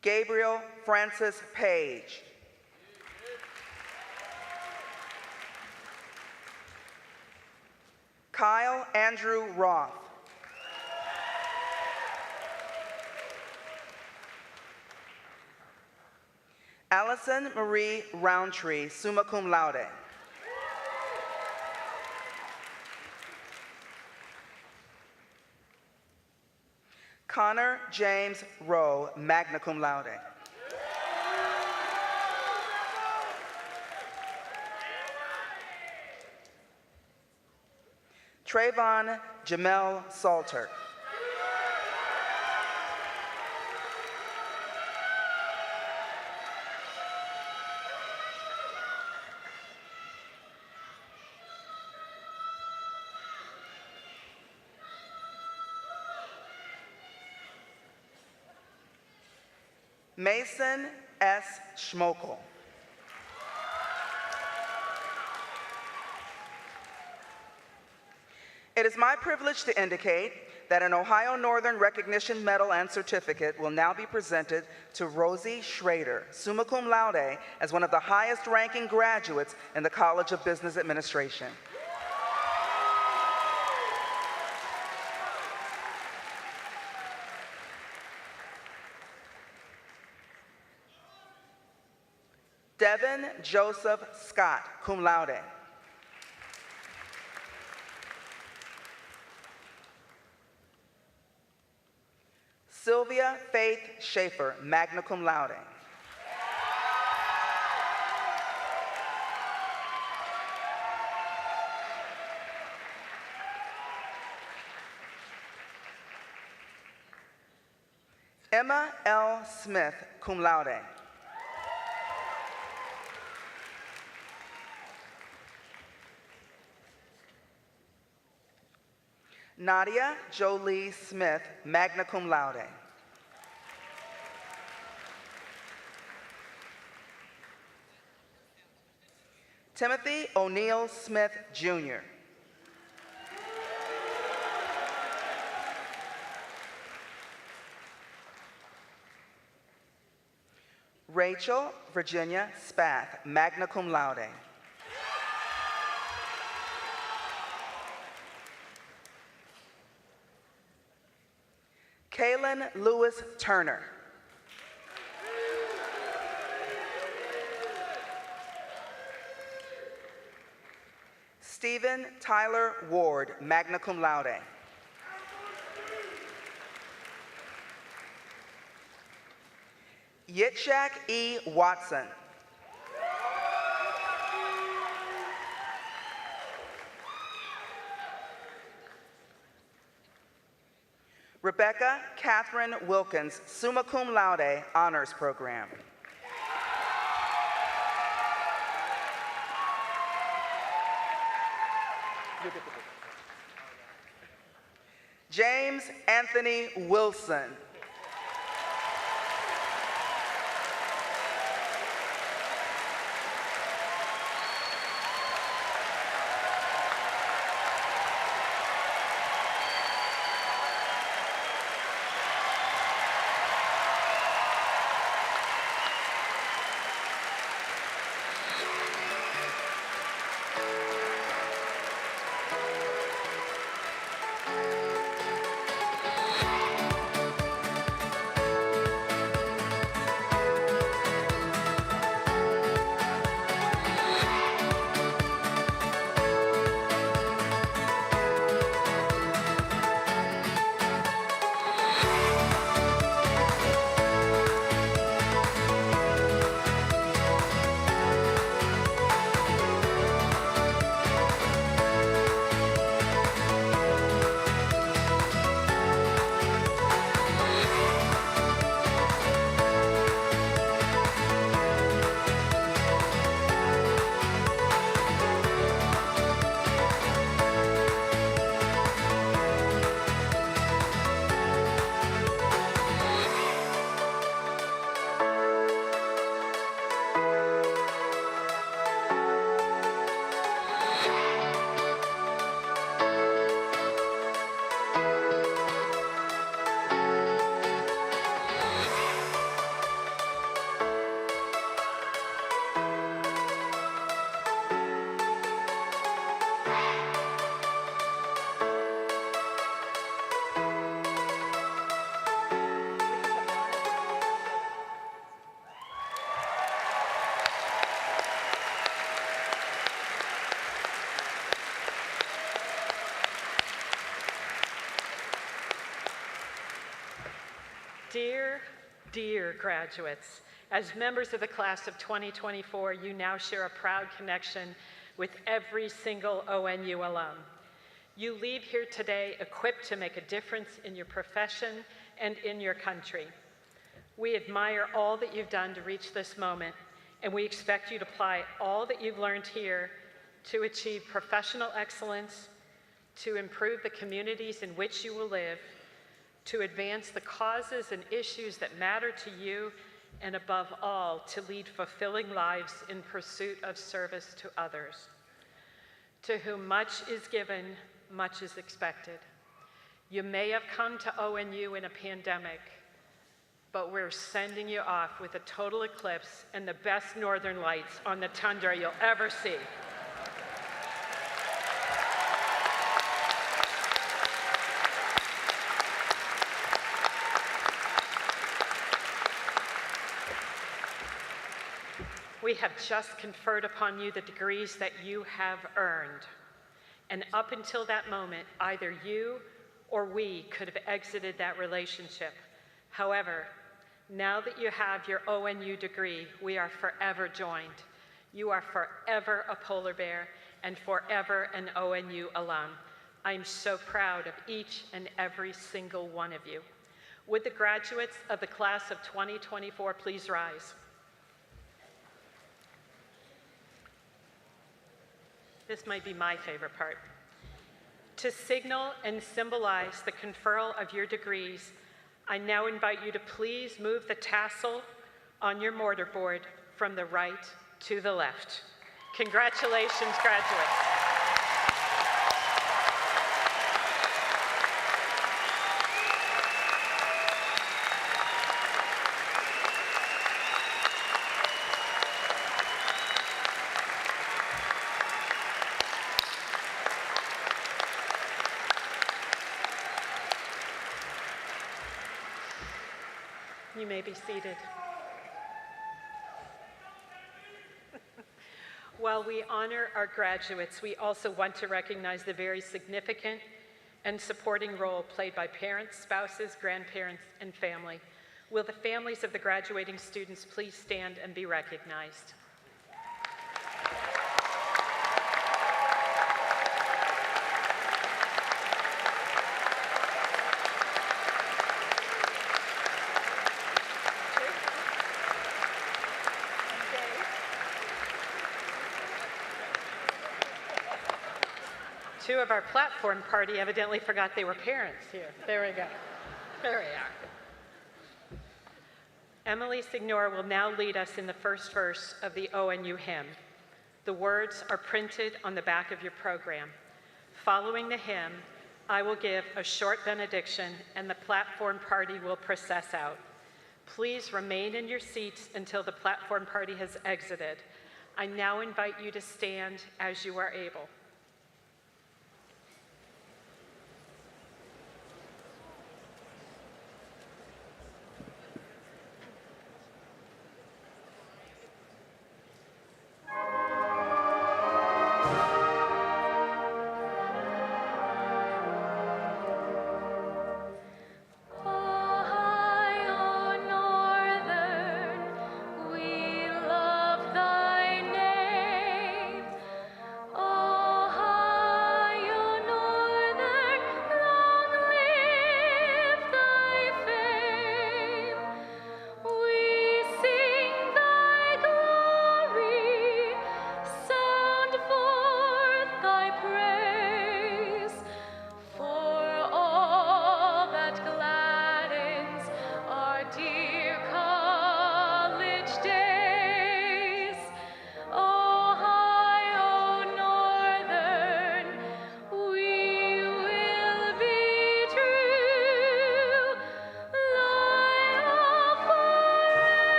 Gabriel Francis Page. Kyle Andrew Roth. Allison Marie Roundtree, summa cum laude. Connor James Rowe, magna cum laude. Trayvon Jamel Salter. Mason S. Schmokel. It is my privilege to indicate that an Ohio Northern Recognition Medal and Certificate will now be presented to Rosie Schrader, summa cum laude, as one of the highest ranking graduates in the College of Business Administration. Devin Joseph Scott, cum laude. Sylvia Faith Schaefer, magna cum laude. Emma L. Smith, cum laude. Nadia Jolie Smith, magna cum laude. Timothy O'Neill Smith, Jr. Rachel Virginia Spath, magna cum laude. Kaylin Lewis Turner. Stephen Tyler Ward, magna cum laude. Yitzhak E. Watson. Rebecca Catherine Wilkins, summa cum laude, honors program. James Anthony Wilson. Dear graduates, as members of the class of 2024, you now share a proud connection with every single ONU alum. You leave here today equipped to make a difference in your profession and in your country. We admire all that you've done to reach this moment, and we expect you to apply all that you've learned here to achieve professional excellence, to improve the communities in which you will live, to advance the causes and issues that matter to you, and above all, to lead fulfilling lives in pursuit of service to others. To whom much is given, much is expected. You may have come to ONU in a pandemic, but we're sending you off with a total eclipse and the best northern lights on the tundra you'll ever see. We have just conferred upon you the degrees that you have earned. And up until that moment, either you or we could have exited that relationship. However, now that you have your ONU degree, we are forever joined. You are forever a polar bear and forever an ONU alum. I'm so proud of each and every single one of you. Would the graduates of the class of 2024 please rise? This might be my favorite part. To signal and symbolize the conferral of your degrees, I now invite you to please move the tassel on your mortarboard from the right to the left. Congratulations, graduates. You may be seated. While we honor our graduates, we also want to recognize the very significant and supporting role played by parents, spouses, grandparents, and family. Will the families of the graduating students please stand and be recognized? Two of our platform party evidently forgot they were parents here. There we go. There we are. Emily Signor will now lead us in the first verse of the ONU hymn. The words are printed on the back of your program. Following the hymn, I will give a short benediction and the platform party will process out. Please remain in your seats until the platform party has exited. I now invite you to stand as you are able.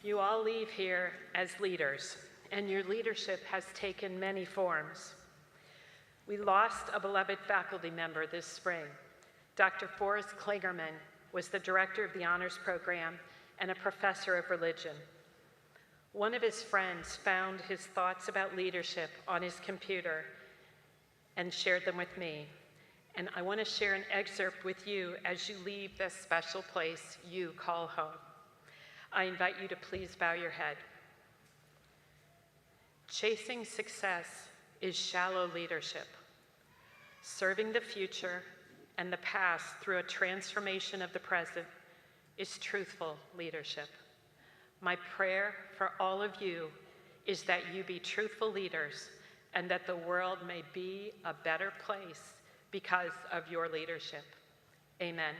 You all leave here as leaders, and your leadership has taken many forms. We lost a beloved faculty member this spring. Dr. Forrest Klingerman was the director of the honors program and a professor of religion. One of his friends found his thoughts about leadership on his computer and shared them with me. And I want to share an excerpt with you as you leave this special place you call home. I invite you to please bow your head. Chasing success is shallow leadership. Serving the future and the past through a transformation of the present is truthful leadership. My prayer for all of you is that you be truthful leaders and that the world may be a better place because of your leadership. Amen.